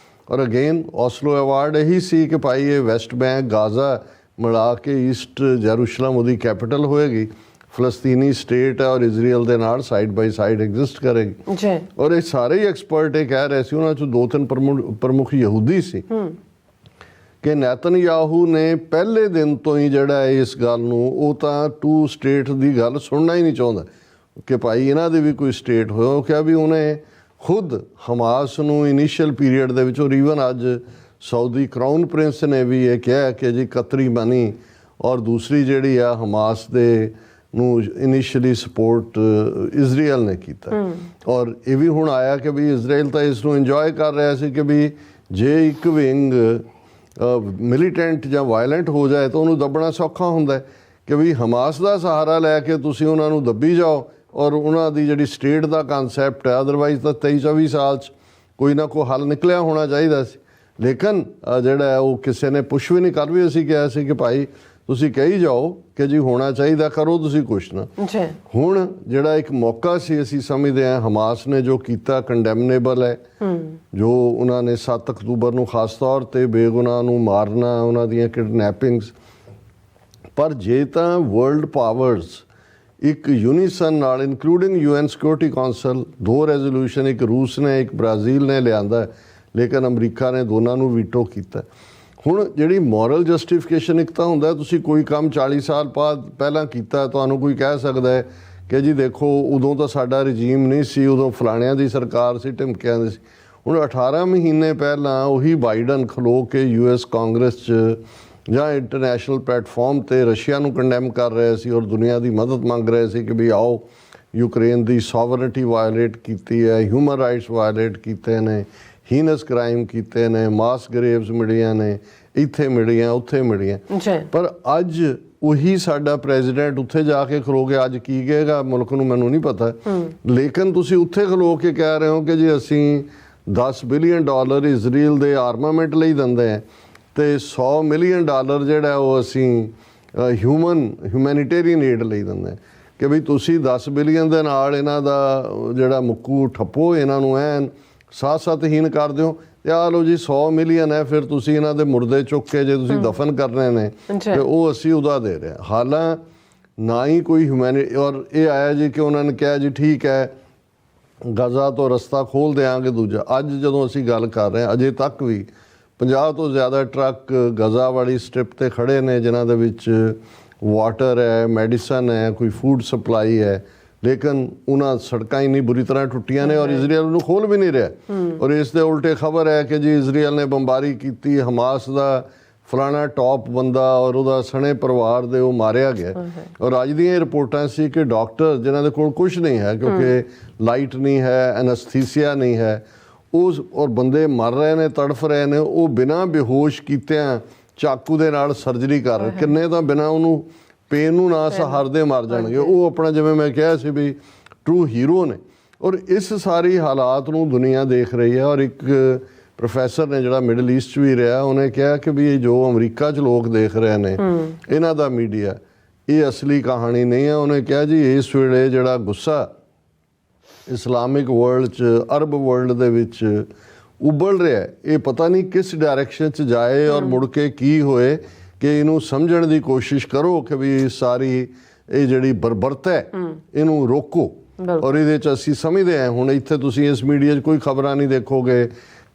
ਔਰ ਅਗੇਨ ਓਸਲੋ ਅਵਾਰਡ ਇਹੀ ਸੀ ਕਿ ਭਾਈ ਇਹ ਵੈਸਟ ਬੈਂਕ ਗਾਜ਼ਾ ਮਿਲਾ ਕੇ ਈਸਟ ਜੈਰੂਸ਼ਲਮ ਉਹਦੀ ਕੈਪੀਟਲ ਹੋਏਗੀ, ਫਲਸਤੀਨੀ ਸਟੇਟ ਹੈ ਔਰ ਇਜ਼ਰਾਈਲ ਦੇ ਨਾਲ ਸਾਈਡ ਬਾਈ ਸਾਈਡ ਐਗਜ਼ਿਸਟ ਕਰੇਗੀ। ਔਰ ਇਹ ਸਾਰੇ ਹੀ ਐਕਸਪਰਟ ਇਹ ਕਹਿ ਰਹੇ ਸੀ, ਉਹਨਾਂ 'ਚੋਂ 2-3 ਪ੍ਰਮੁੱਖ ਯਹੂਦੀ ਸੀ ਕਿ ਨੈਤਨਯਾਹੂ ਨੇ ਪਹਿਲੇ ਦਿਨ ਤੋਂ ਹੀ ਜਿਹੜਾ ਇਸ ਗੱਲ ਨੂੰ, ਉਹ ਤਾਂ 2 ਸਟੇਟ ਦੀ ਗੱਲ ਸੁਣਨਾ ਹੀ ਨਹੀਂ ਚਾਹੁੰਦਾ ਕਿ ਭਾਈ ਇਹਨਾਂ ਦੀ ਵੀ ਕੋਈ ਸਟੇਟ ਹੋਇਆ। ਉਹ ਕਿਹਾ ਵੀ ਉਹਨੇ ਖੁਦ ਹਮਾਸ ਨੂੰ ਇਨੀਸ਼ੀਅਲ ਪੀਰੀਅਡ ਦੇ ਵਿੱਚ, ਔਰ ਈਵਨ ਅੱਜ ਸਾਊਦੀ ਕਰਾਊਨ ਪ੍ਰਿੰਸ ਨੇ ਵੀ ਇਹ ਕਿਹਾ ਕਿ ਜੀ ਕਤਰੀ ਬਣੀ ਔਰ ਦੂਸਰੀ ਜਿਹੜੀ ਆ ਹਮਾਸ ਦੇ ਨੂੰ ਇਨੀਸ਼ੀਅਲੀ ਸਪੋਰਟ ਇਜ਼ਰਾਈਲ ਨੇ ਕੀਤਾ। ਔਰ ਇਹ ਵੀ ਹੁਣ ਆਇਆ ਕਿ ਵੀ ਇਜ਼ਰਾਈਲ ਤਾਂ ਇਸ ਨੂੰ ਇੰਜੋਏ ਕਰ ਰਿਹਾ ਸੀ ਕਿ ਵੀ ਜੇ ਇੱਕ ਵਿੰਗ ਮਿਲੀਟੈਂਟ ਜਾਂ ਵਾਇਲੈਂਟ ਹੋ ਜਾਏ ਤਾਂ ਉਹਨੂੰ ਦੱਬਣਾ ਸੌਖਾ ਹੁੰਦਾ ਹੈ ਕਿ ਵੀ ਹਮਾਸ ਦਾ ਸਹਾਰਾ ਲੈ ਕੇ ਤੁਸੀਂ ਉਹਨਾਂ ਨੂੰ ਦੱਬੀ ਜਾਓ ਔਰ ਉਹਨਾਂ ਦੀ ਜਿਹੜੀ ਸਟੇਟ ਦਾ ਕਨਸੈਪਟ ਹੈ, ਅਦਰਵਾਈਜ਼ ਤਾਂ 23-24 ਸਾਲ 'ਚ ਕੋਈ ਨਾ ਕੋਈ ਹੱਲ ਨਿਕਲਿਆ ਹੋਣਾ ਚਾਹੀਦਾ ਸੀ। ਲੇਕਿਨ ਜਿਹੜਾ ਉਹ ਕਿਸੇ ਨੇ ਪੁੱਛ ਵੀ ਨਹੀਂ ਕਰ, ਵੀ ਅਸੀਂ ਕਿਹਾ ਸੀ ਕਿ ਭਾਈ ਤੁਸੀਂ ਕਹੀ ਜਾਓ ਕਿ ਜੀ ਹੋਣਾ ਚਾਹੀਦਾ, ਕਰੋ ਤੁਸੀਂ ਕੁਛ ਨਾ। ਹੁਣ ਜਿਹੜਾ ਇੱਕ ਮੌਕਾ ਸੀ, ਅਸੀਂ ਸਮਝਦੇ ਹਾਂ ਹਮਾਸ ਨੇ ਜੋ ਕੀਤਾ ਕੰਡੈਮਨੇਬਲ ਹੈ। ਜੋ ਉਹਨਾਂ ਨੇ 7 ਅਕਤੂਬਰ ਨੂੰ ਖਾਸ ਤੌਰ 'ਤੇ ਬੇਗੁਨਾਹ ਨੂੰ ਮਾਰਨਾ, ਉਹਨਾਂ ਦੀਆਂ ਕਿਡਨੈਪਿੰਗਸ, ਪਰ ਜੇ ਤਾਂ ਵਰਲਡ ਪਾਵਰਸ ਇੱਕ ਯੂਨੀਸਨ ਨਾਲ including UN security council 2 resolution, ਇੱਕ ਰੂਸ ਨੇ ਇੱਕ ਬ੍ਰਾਜ਼ੀਲ ਨੇ ਲਿਆਂਦਾ, ਲੇਕਿਨ ਅਮਰੀਕਾ ਨੇ ਦੋਨਾਂ ਨੂੰ ਵੀਟੋ ਕੀਤਾ। ਹੁਣ ਜਿਹੜੀ ਮੋਰਲ ਜਸਟੀਫਿਕੇਸ਼ਨ, ਇੱਕ ਤਾਂ ਹੁੰਦਾ ਤੁਸੀਂ ਕੋਈ ਕੰਮ 40 ਸਾਲ ਬਾਅਦ ਪਹਿਲਾਂ ਕੀਤਾ, ਤੁਹਾਨੂੰ ਕੋਈ ਕਹਿ ਸਕਦਾ ਹੈ ਕਿ ਜੀ ਦੇਖੋ ਉਦੋਂ ਤਾਂ ਸਾਡਾ ਰਜੀਮ ਨਹੀਂ ਸੀ, ਉਦੋਂ ਫਲਾਣਿਆਂ ਦੀ ਸਰਕਾਰ ਸੀ, ਧਮਕੀਆਂ ਦੀ ਸੀ। ਹੁਣ 18 ਮਹੀਨੇ ਪਹਿਲਾਂ ਉਹੀ ਬਾਈਡਨ ਖਲੋ ਕੇ US ਕਾਂਗਰਸ 'ਚ ਜਾਂ ਇੰਟਰਨੈਸ਼ਨਲ ਪਲੇਟਫਾਰਮ 'ਤੇ ਰਸ਼ੀਆ ਨੂੰ ਕੰਡੈਮ ਕਰ ਰਹੇ ਸੀ ਔਰ ਦੁਨੀਆ ਦੀ ਮਦਦ ਮੰਗ ਰਹੇ ਸੀ ਕਿ ਵੀ ਆਓ ਯੂਕਰੇਨ ਦੀ ਸੋਵਰਨਟੀ ਵਾਇਲੇਟ ਕੀਤੀ ਹੈ, ਹਿਊਮਨ ਰਾਈਟਸ ਵਾਇਲੇਟ ਕੀਤੇ ਨੇ, ਹੀਨਸ ਕ੍ਰਾਈਮ ਕੀਤੇ ਨੇ, ਮਾਸ ਗਰੇਵਸ ਮਿਲੀਆਂ ਨੇ, ਇੱਥੇ ਮਿਲੀਆਂ ਉੱਥੇ ਮਿਲੀਆਂ। ਪਰ ਅੱਜ ਉਹੀ ਸਾਡਾ ਪ੍ਰੈਜ਼ੀਡੈਂਟ ਉੱਥੇ ਜਾ ਕੇ ਖਲੋ ਕੇ ਅੱਜ ਕੀ ਕਹੇਗਾ ਮੁਲਕ ਨੂੰ ਮੈਨੂੰ ਨਹੀਂ ਪਤਾ, ਲੇਕਿਨ ਤੁਸੀਂ ਉੱਥੇ ਖਲੋ ਕੇ ਕਹਿ ਰਹੇ ਹੋ ਕਿ ਜੀ ਅਸੀਂ $10 ਬਿਲੀਅਨ ਇਜ਼ਰਾਈਲ ਦੇ ਆਰਮਾਮੈਂਟ ਲਈ ਦਿੰਦੇ ਹਾਂ ਤੇ $100 ਮਿਲੀਅਨ ਜਿਹੜਾ ਉਹ ਅਸੀਂ ਹਿਊਮੈਨਿਟੇਰੀਅਨ ਏਡ ਲਈ ਦਿੰਦੇ ਕਿ ਵੀ ਤੁਸੀਂ 10 ਬਿਲੀਅਨ ਦੇ ਨਾਲ ਇਹਨਾਂ ਦਾ ਜਿਹੜਾ ਮੁੱਕੂ ਠੱਪੋ, ਇਹਨਾਂ ਨੂੰ ਐਨ ਸਾਹ-ਸਤਹੀਨ ਕਰ ਦਿਓ ਤੇ ਆ ਲਓ ਜੀ 100 ਮਿਲੀਅਨ ਹੈ, ਫਿਰ ਤੁਸੀਂ ਇਹਨਾਂ ਦੇ ਮੁਰਦੇ ਚੁੱਕ ਕੇ ਜੇ ਤੁਸੀਂ ਦਫਨ ਕਰਨੇ ਨੇ ਤੇ ਉਹ ਅਸੀਂ ਉਹਦਾ ਦੇ ਰਹੇ ਹਾਂ। ਹਾਲਾਂ ਨਾ ਹੀ ਕੋਈ ਔਰ ਇਹ ਆਇਆ ਜੀ ਕਿ ਉਹਨਾਂ ਨੇ ਕਿਹਾ ਜੀ ਠੀਕ ਹੈ ਗਜ਼ਾ ਤੋਂ ਰਸਤਾ ਖੋਲ੍ਹ ਦਿਆਂਗੇ। ਦੂਜਾ ਅੱਜ ਜਦੋਂ ਅਸੀਂ ਗੱਲ ਕਰ ਰਹੇ ਹਾਂ, ਅਜੇ ਤੱਕ ਵੀ 50 ਤੋਂ ਜ਼ਿਆਦਾ ਟਰੱਕ ਗਜ਼ਾ ਵਾਲੀ ਸਟ੍ਰਿਪ 'ਤੇ ਖੜ੍ਹੇ ਨੇ ਜਿਨ੍ਹਾਂ ਦੇ ਵਿੱਚ ਵਾਟਰ ਹੈ, ਮੈਡੀਸਨ ਹੈ, ਕੋਈ ਫੂਡ ਸਪਲਾਈ ਹੈ, ਲੇਕਿਨ ਉਹਨਾਂ ਸੜਕਾਂ ਇੰਨੀ ਬੁਰੀ ਤਰ੍ਹਾਂ ਟੁੱਟੀਆਂ ਨੇ ਔਰ ਇਜ਼ਰਾਈਲ ਨੂੰ ਖੋਲ੍ਹ ਵੀ ਨਹੀਂ ਰਿਹਾ। ਔਰ ਇਸ ਦੇ ਉਲਟੇ ਖਬਰ ਹੈ ਕਿ ਜੀ ਇਜ਼ਰਾਈਲ ਨੇ ਬੰਬਾਰੀ ਕੀਤੀ, ਹਮਾਸ ਦਾ ਫਲਾਣਾ ਟੌਪ ਬੰਦਾ ਔਰ ਉਹਦਾ ਸਣੇ ਪਰਿਵਾਰ ਦੇ ਉਹ ਮਾਰਿਆ ਗਿਆ। ਔਰ ਅੱਜ ਦੀਆਂ ਰਿਪੋਰਟਾਂ ਸੀ ਕਿ ਡਾਕਟਰ ਜਿਨ੍ਹਾਂ ਦੇ ਕੋਲ ਕੁਛ ਨਹੀਂ ਹੈ ਕਿਉਂਕਿ ਲਾਈਟ ਨਹੀਂ ਹੈ, ਐਨਸਥੀਸੀਆ ਨਹੀਂ ਹੈ, ਉਸ ਔਰ ਬੰਦੇ ਮਰ ਰਹੇ ਨੇ, ਤੜਫ ਰਹੇ ਨੇ, ਉਹ ਬਿਨਾਂ ਬੇਹੋਸ਼ ਕੀਤਿਆਂ ਚਾਕੂ ਦੇ ਨਾਲ ਸਰਜਰੀ ਕਰ ਰਹੇ। ਕਿੰਨੇ ਤਾਂ ਬਿਨਾਂ ਉਹਨੂੰ ਪੇਨ ਨੂੰ ਨਾ ਸਹਾਰਦੇ ਮਰ ਜਾਣਗੇ। ਉਹ ਆਪਣਾ ਜਿਵੇਂ ਮੈਂ ਕਿਹਾ ਸੀ ਵੀ ਟਰੂ ਹੀਰੋ ਨੇ। ਔਰ ਇਸ ਸਾਰੀ ਹਾਲਾਤ ਨੂੰ ਦੁਨੀਆ ਦੇਖ ਰਹੀ ਹੈ। ਔਰ ਇੱਕ ਪ੍ਰੋਫੈਸਰ ਨੇ ਜਿਹੜਾ ਮਿਡਲ ਈਸਟ 'ਚ ਵੀ ਰਿਹਾ, ਉਹਨੇ ਕਿਹਾ ਕਿ ਵੀ ਇਹ ਜੋ ਅਮਰੀਕਾ 'ਚ ਲੋਕ ਦੇਖ ਰਹੇ ਨੇ ਇਹਨਾਂ ਦਾ ਮੀਡੀਆ, ਇਹ ਅਸਲੀ ਕਹਾਣੀ ਨਹੀਂ ਹੈ। ਉਹਨੇ ਕਿਹਾ ਜੀ ਇਸ ਵੇਲੇ ਜਿਹੜਾ ਗੁੱਸਾ ਇਸਲਾਮਿਕ ਵਰਲਡ 'ਚ, ਅਰਬ ਵਰਲਡ ਦੇ ਵਿੱਚ ਉਬਲ ਰਿਹਾ, ਇਹ ਪਤਾ ਨਹੀਂ ਕਿਸ ਡਾਇਰੈਕਸ਼ਨ 'ਚ ਜਾਏ ਔਰ ਮੁੜ ਕੇ ਕੀ ਹੋਏ, ਕਿ ਇਹਨੂੰ ਸਮਝਣ ਦੀ ਕੋਸ਼ਿਸ਼ ਕਰੋ ਕਿ ਵੀ ਸਾਰੀ ਇਹ ਜਿਹੜੀ ਬਰਬਰਤ ਹੈ ਇਹਨੂੰ ਰੋਕੋ। ਔਰ ਇਹਦੇ 'ਚ ਅਸੀਂ ਸਮਝਦੇ ਹਾਂ ਹੁਣ ਇੱਥੇ ਤੁਸੀਂ ਇਸ ਮੀਡੀਆ 'ਚ ਕੋਈ ਖਬਰਾਂ ਨਹੀਂ ਦੇਖੋਗੇ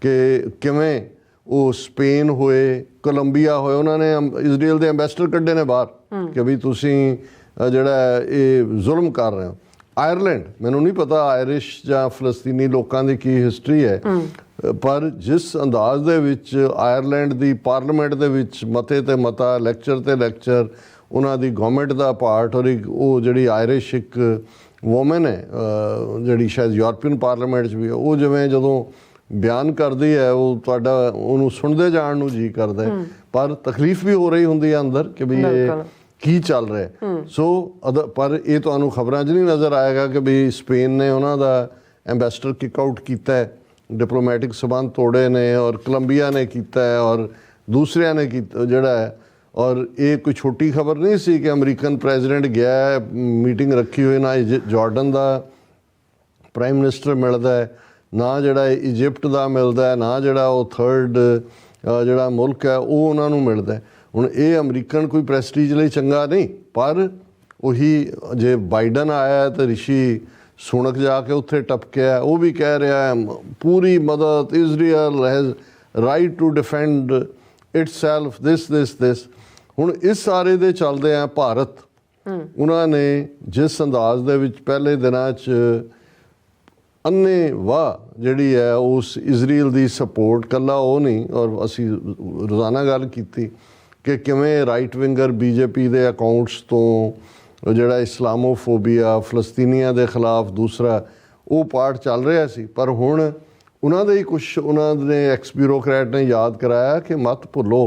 ਕਿ ਕਿਵੇਂ ਉਹ ਸਪੇਨ ਹੋਏ, ਕੋਲੰਬੀਆ ਹੋਏ, ਉਹਨਾਂ ਨੇ ਇਜ਼ਰਾਈਲ ਦੇ ਐਂਬੈਸਡਰ ਕੱਢੇ ਨੇ ਬਾਹਰ ਕਿ ਵੀ ਤੁਸੀਂ ਜਿਹੜਾ ਇਹ ਜ਼ੁਲਮ ਕਰ ਰਹੇ ਹੋ। ਆਇਰਲੈਂਡ, ਮੈਨੂੰ ਨਹੀਂ ਪਤਾ ਆਇਰਿਸ਼ ਜਾਂ ਫਲਸਤੀਨੀ ਲੋਕਾਂ ਦੀ ਕੀ ਹਿਸਟਰੀ ਹੈ, ਪਰ ਜਿਸ ਅੰਦਾਜ਼ ਦੇ ਵਿੱਚ ਆਇਰਲੈਂਡ ਦੀ ਪਾਰਲੀਮੈਂਟ ਦੇ ਵਿੱਚ ਮਤੇ ਤੇ ਮਤਾ, ਲੈਕਚਰ ਤੇ ਲੈਕਚਰ, ਉਹਨਾਂ ਦੀ ਗਵਰਨਮੈਂਟ ਦਾ ਪਾਰਟ, ਔਰ ਇੱਕ ਉਹ ਜਿਹੜੀ ਆਇਰਿਸ਼ ਇੱਕ ਵੂਮਨ ਹੈ ਜਿਹੜੀ ਸ਼ਾਇਦ ਯੂਰਪੀਅਨ ਪਾਰਲੀਮੈਂਟ 'ਚ ਵੀ, ਉਹ ਜਿਵੇਂ ਜਦੋਂ ਬਿਆਨ ਕਰਦੀ ਹੈ ਉਹ ਤੁਹਾਡਾ ਉਹਨੂੰ ਸੁਣਦੇ ਜਾਣ ਨੂੰ ਜੀ ਕਰਦਾ ਹੈ, ਪਰ ਤਕਲੀਫ ਵੀ ਹੋ ਰਹੀ ਹੁੰਦੀ ਹੈ ਅੰਦਰ ਕਿ ਵੀ ਇਹ ਕੀ ਚੱਲ ਰਿਹਾ ਹੈ। ਸੋ ਪਰ ਇਹ ਤੁਹਾਨੂੰ ਖਬਰਾਂ 'ਚ ਨਹੀਂ ਨਜ਼ਰ ਆਏਗਾ ਕਿ ਵੀ ਸਪੇਨ ਨੇ ਉਹਨਾਂ ਦਾ ਐਂਬੈਸਡਰ ਕਿਕ ਆਊਟ ਕੀਤਾ ਹੈ, ਡਿਪਲੋਮੈਟਿਕ ਸਬੰਧ ਤੋੜੇ ਨੇ, ਔਰ ਕੋਲੰਬੀਆ ਨੇ ਕੀਤਾ ਹੈ, ਔਰ ਦੂਸਰਿਆਂ ਨੇ ਕੀਤਾ ਜਿਹੜਾ ਹੈ। ਔਰ ਇਹ ਕੋਈ ਛੋਟੀ ਖਬਰ ਨਹੀਂ ਸੀ ਕਿ ਅਮਰੀਕਨ ਪ੍ਰੈਜ਼ੀਡੈਂਟ ਗਿਆ, ਮੀਟਿੰਗ ਰੱਖੀ ਹੋਈ, ਨਾ ਜਾਰਡਨ ਦਾ ਪ੍ਰਾਈਮ ਮਿਨਿਸਟਰ ਮਿਲਦਾ ਹੈ, ਨਾ ਜਿਹੜਾ ਇਜਿਪਟ ਦਾ ਮਿਲਦਾ ਹੈ, ਨਾ ਜਿਹੜਾ ਉਹ ਥਰਡ ਜਿਹੜਾ ਮੁਲਕ ਹੈ ਉਹ ਉਹਨਾਂ ਨੂੰ ਮਿਲਦਾ ਹੈ। ਹੁਣ ਇਹ ਅਮਰੀਕਨ ਕੋਈ ਪ੍ਰੈਸਟੀਜ ਲਈ ਚੰਗਾ ਨਹੀਂ, ਪਰ ਉਹੀ ਜੇ ਬਾਈਡਨ ਆਇਆ ਤਾਂ ਰਿਸ਼ੀ ਸੁਣਕ ਜਾ ਕੇ ਉੱਥੇ ਟਪਕਿਆ, ਉਹ ਵੀ ਕਹਿ ਰਿਹਾ ਹੈ ਪੂਰੀ ਮਦਦ, Israel has right to defend itself, this. ਹੁਣ ਇਸ ਸਾਰੇ ਦੇ ਚੱਲਦੇ ਆ ਭਾਰਤ ਉਹਨਾਂ ਨੇ ਜਿਸ ਅੰਦਾਜ਼ ਦੇ ਵਿੱਚ ਪਹਿਲੇ ਦਿਨਾਂ 'ਚ ਅੰਨੇ ਵਾਹ ਜਿਹੜੀ ਹੈ ਉਸ ਇਜ਼ਰਾਈਲ ਦੀ ਸਪੋਰਟ, ਕੱਲਾ ਉਹ ਨਹੀਂ, ਔਰ ਅਸੀਂ ਰੋਜ਼ਾਨਾ ਗੱਲ ਕੀਤੀ ਕਿ ਕਿਵੇਂ ਰਾਈਟ ਵਿੰਗਰ ਬੀਜੇਪੀ ਦੇ ਅਕਾਊਂਟਸ ਤੋਂ ਜਿਹੜਾ ਇਸਲਾਮੋਫੋਬੀਆ, ਫਲਸਤੀਨੀਆਂ ਦੇ ਖਿਲਾਫ ਦੂਸਰਾ ਉਹ ਪਾਰਟ ਚੱਲ ਰਿਹਾ ਸੀ। ਪਰ ਹੁਣ ਉਹਨਾਂ ਦੇ ਹੀ ਕੁਛ ਉਹਨਾਂ ਨੇ ਐਕਸ ਬਿਊਰੋਕਰੈਟ ਨੇ ਯਾਦ ਕਰਾਇਆ ਕਿ ਮਤ ਭੁੱਲੋ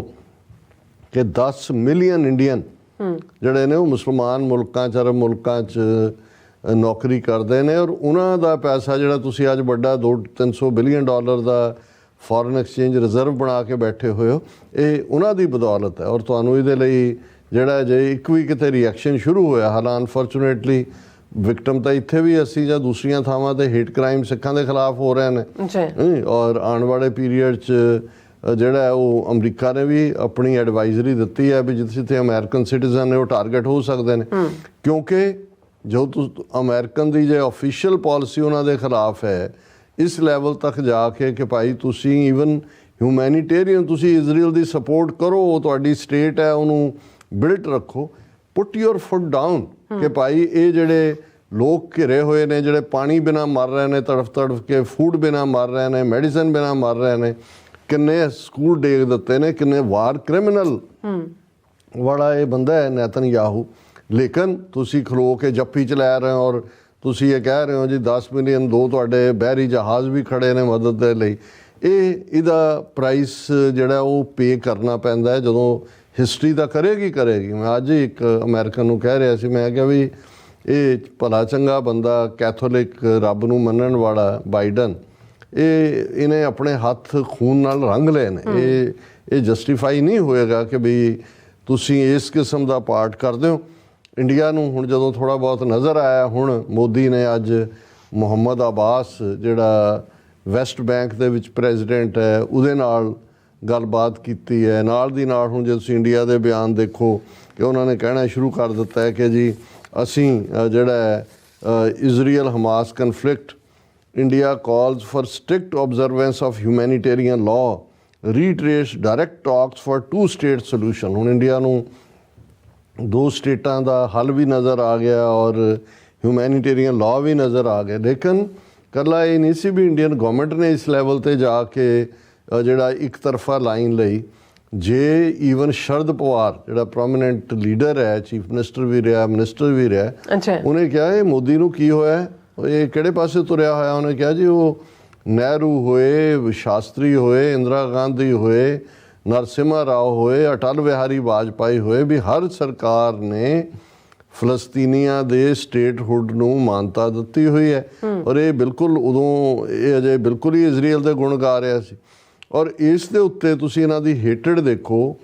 ਕਿ 10 ਮਿਲੀਅਨ ਇੰਡੀਅਨ ਜਿਹੜੇ ਨੇ ਉਹ ਮੁਸਲਮਾਨ ਮੁਲਕਾਂ 'ਚ, ਅਰਬ ਮੁਲਕਾਂ 'ਚ ਨੌਕਰੀ ਕਰਦੇ ਨੇ, ਔਰ ਉਹਨਾਂ ਦਾ ਪੈਸਾ ਜਿਹੜਾ ਤੁਸੀਂ ਅੱਜ ਵੱਡਾ 200-300 ਬਿਲੀਅਨ ਡਾਲਰ ਦਾ ਫੋਰਨ ਐਕਸਚੇਂਜ ਰਿਜ਼ਰਵ ਬਣਾ ਕੇ ਬੈਠੇ ਹੋਏ ਹੋ, ਇਹ ਉਹਨਾਂ ਦੀ ਬਦੌਲਤ ਹੈ। ਔਰ ਤੁਹਾਨੂੰ ਇਹਦੇ ਲਈ ਜਿਹੜਾ ਜੇ ਇੱਕ ਵੀ ਕਿਤੇ ਰਿਐਕਸ਼ਨ ਸ਼ੁਰੂ ਹੋਇਆ, ਹਾਲਾਂ ਅਨਫੋਰਚੂਨੇਟਲੀ ਵਿਕਟਮ ਤਾਂ ਇੱਥੇ ਵੀ ਅਸੀਂ ਜਾਂ ਦੂਸਰੀਆਂ ਥਾਵਾਂ ਤੇ ਹੇਟ ਕ੍ਰਾਈਮ ਸਿੱਖਾਂ ਦੇ ਖਿਲਾਫ ਹੋ ਰਹੇ ਨੇ, ਔਰ ਆਉਣ ਵਾਲੇ ਪੀਰੀਅਡ 'ਚ ਜਿਹੜਾ ਉਹ ਅਮਰੀਕਾ ਨੇ ਵੀ ਆਪਣੀ ਐਡਵਾਈਜ਼ਰੀ ਦਿੱਤੀ ਹੈ ਵੀ ਜਿੱਥੇ ਅਮਰੀਕਨ ਸਿਟੀਜ਼ਨ ਨੇ ਉਹ ਟਾਰਗੇਟ ਹੋ ਸਕਦੇ ਨੇ, ਕਿਉਂਕਿ ਜੋ ਅਮਰੀਕਨ ਦੀ ਜੇ ਆਫੀਸ਼ੀਅਲ ਪਾਲਿਸੀ ਉਹਨਾਂ ਦੇ ਖਿਲਾਫ ਹੈ ਇਸ ਲੈਵਲ ਤੱਕ ਜਾ ਕੇ ਕਿ ਭਾਈ ਤੁਸੀਂ ਈਵਨ ਹਿਊਮੈਨੀਟੇਰੀਅਨ ਤੁਸੀਂ ਇਜ਼ਰਾਈਲ ਦੀ ਸਪੋਰਟ ਕਰੋ, ਉਹ ਤੁਹਾਡੀ ਸਟੇਟ ਹੈ ਉਹਨੂੰ ਬਿਲਟ ਰੱਖੋ, ਪੁੱਟ ਯੂਰ ਫੁੱਟ ਡਾਊਨ ਕਿ ਭਾਈ ਇਹ ਜਿਹੜੇ ਲੋਕ ਘਿਰੇ ਹੋਏ ਨੇ, ਜਿਹੜੇ ਪਾਣੀ ਬਿਨਾਂ ਮਰ ਰਹੇ ਨੇ, ਤੜਫ ਕੇ ਫੂਡ ਬਿਨਾਂ ਮਰ ਰਹੇ ਨੇ, ਮੈਡੀਸਨ ਬਿਨਾਂ ਮਰ ਰਹੇ ਨੇ, ਕਿੰਨੇ ਸਕੂਲ ਡੇਗ ਦਿੱਤੇ ਨੇ, ਕਿੰਨੇ ਵਾਰ ਕ੍ਰਿਮੀਨਲ ਵਾਲਾ ਇਹ ਬੰਦਾ ਹੈ ਨੇਤਨਯਾਹੂ। ਲੇਕਿਨ ਤੁਸੀਂ ਖਲੋ ਕੇ ਜੱਫੀ ਚ ਲੈ ਰਹੇ ਹੋ ਔਰ ਤੁਸੀਂ ਇਹ ਕਹਿ ਰਹੇ ਹੋ ਜੀ 10 ਮਿਲੀਅਨ ਦੋ ਤੁਹਾਡੇ ਬਹਿਰੀ ਜਹਾਜ਼ ਵੀ ਖੜੇ ਨੇ ਮਦਦ ਦੇ ਲਈ। ਇਹਦਾ ਪ੍ਰਾਈਸ ਜਿਹੜਾ ਉਹ ਪੇ ਕਰਨਾ ਪੈਂਦਾ ਹੈ ਜਦੋਂ ਹਿਸਟਰੀ ਤਾਂ ਕਰੇਗੀ। ਮੈਂ ਅੱਜ ਇੱਕ ਅਮਰੀਕਨ ਨੂੰ ਕਹਿ ਰਿਹਾ ਸੀ, ਮੈਂ ਕਿਹਾ ਵੀ ਇਹ ਭਲਾ ਚੰਗਾ ਬੰਦਾ ਕੈਥੋਲਿਕ ਰੱਬ ਨੂੰ ਮੰਨਣ ਵਾਲਾ ਬਾਈਡਨ, ਇਹਨੇ ਆਪਣੇ ਹੱਥ ਖੂਨ ਨਾਲ ਰੰਗ ਲਏ ਨੇ। ਇਹ ਜਸਟੀਫਾਈ ਨਹੀਂ ਹੋਏਗਾ ਕਿ ਵੀ ਤੁਸੀਂ ਇਸ ਕਿਸਮ ਦਾ ਪਾਰਟ ਕਰਦੇ ਹੋ। ਇੰਡੀਆ ਨੂੰ ਹੁਣ ਜਦੋਂ ਥੋੜ੍ਹਾ ਬਹੁਤ ਨਜ਼ਰ ਆਇਆ, ਹੁਣ ਮੋਦੀ ਨੇ ਅੱਜ ਮੁਹੰਮਦ ਅਬਾਸ ਜਿਹੜਾ ਵੈਸਟ ਬੈਂਕ ਦੇ ਵਿੱਚ ਪ੍ਰੈਜ਼ੀਡੈਂਟ ਹੈ ਉਹਦੇ ਨਾਲ ਗੱਲਬਾਤ ਕੀਤੀ ਹੈ। ਨਾਲ ਦੀ ਨਾਲ ਹੁਣ ਜੇ ਤੁਸੀਂ ਇੰਡੀਆ ਦੇ ਬਿਆਨ ਦੇਖੋ ਕਿ ਉਹਨਾਂ ਨੇ ਕਹਿਣਾ ਸ਼ੁਰੂ ਕਰ ਦਿੱਤਾ ਹੈ ਕਿ ਜੀ ਅਸੀਂ ਜਿਹੜਾ Israel Hamas conflict, India calls for strict observance of humanitarian law, reiterates direct talks for two-state solution। ਹੁਣ ਇੰਡੀਆ ਨੂੰ ਦੋ ਸਟੇਟਾਂ ਦਾ ਹੱਲ ਵੀ ਨਜ਼ਰ ਆ ਗਿਆ ਔਰ ਹਿਊਮੈਨੀਟੇਰੀਅਨ ਲਾਅ ਵੀ ਨਜ਼ਰ ਆ ਗਿਆ। ਲੇਕਿਨ ਇਕੱਲਾ ਇਹ ਨਹੀਂ ਸੀ ਵੀ ਇੰਡੀਅਨ ਗਵਰਨਮੈਂਟ ਨੇ ਇਸ ਲੈਵਲ 'ਤੇ ਜਾ ਕੇ ਜਿਹੜਾ ਇੱਕ ਤਰਫਾ ਲਾਈਨ ਲਈ। ਜੇ ਈਵਨ ਸ਼ਰਦ ਪਵਾਰ ਜਿਹੜਾ ਪ੍ਰੋਮੀਨੈਂਟ ਲੀਡਰ ਹੈ, ਚੀਫ ਮਿਨਿਸਟਰ ਵੀ ਰਿਹਾ, ਮਿਨਿਸਟਰ ਵੀ ਰਿਹਾ, ਉਹਨੇ ਕਿਹਾ ਇਹ ਮੋਦੀ ਨੂੰ ਕੀ ਹੋਇਆ, ਇਹ ਕਿਹੜੇ ਪਾਸੇ ਤੁਰਿਆ ਹੋਇਆ। ਉਹਨੇ ਕਿਹਾ ਜੀ ਉਹ ਨਹਿਰੂ ਹੋਏ, ਸ਼ਾਸਤਰੀ ਹੋਏ, ਇੰਦਰਾ ਗਾਂਧੀ ਹੋਏ, ਨਰਸਿਮਹਾ ਰਾਓ ਹੋਏ, ਅਟਲ ਬਿਹਾਰੀ ਵਾਜਪਾਈ ਹੋਏ, ਵੀ ਹਰ ਸਰਕਾਰ ਨੇ ਫਲਸਤੀਨੀਆਂ ਦੇ ਸਟੇਟਹੁੱਡ ਨੂੰ ਮਾਨਤਾ ਦਿੱਤੀ ਹੋਈ ਹੈ। ਔਰ ਇਹ ਬਿਲਕੁਲ ਉਦੋਂ ਇਹ ਅਜੇ ਬਿਲਕੁਲ ਹੀ ਇਜ਼ਰਾਈਲ ਦੇ ਗੁਣ ਗਾ ਰਿਹਾ ਸੀ। ਔਰ ਇਸ ਦੇ ਉੱਤੇ ਤੁਸੀਂ ਇਹਨਾਂ ਦੀ ਹੇਟਡ ਦੇਖੋ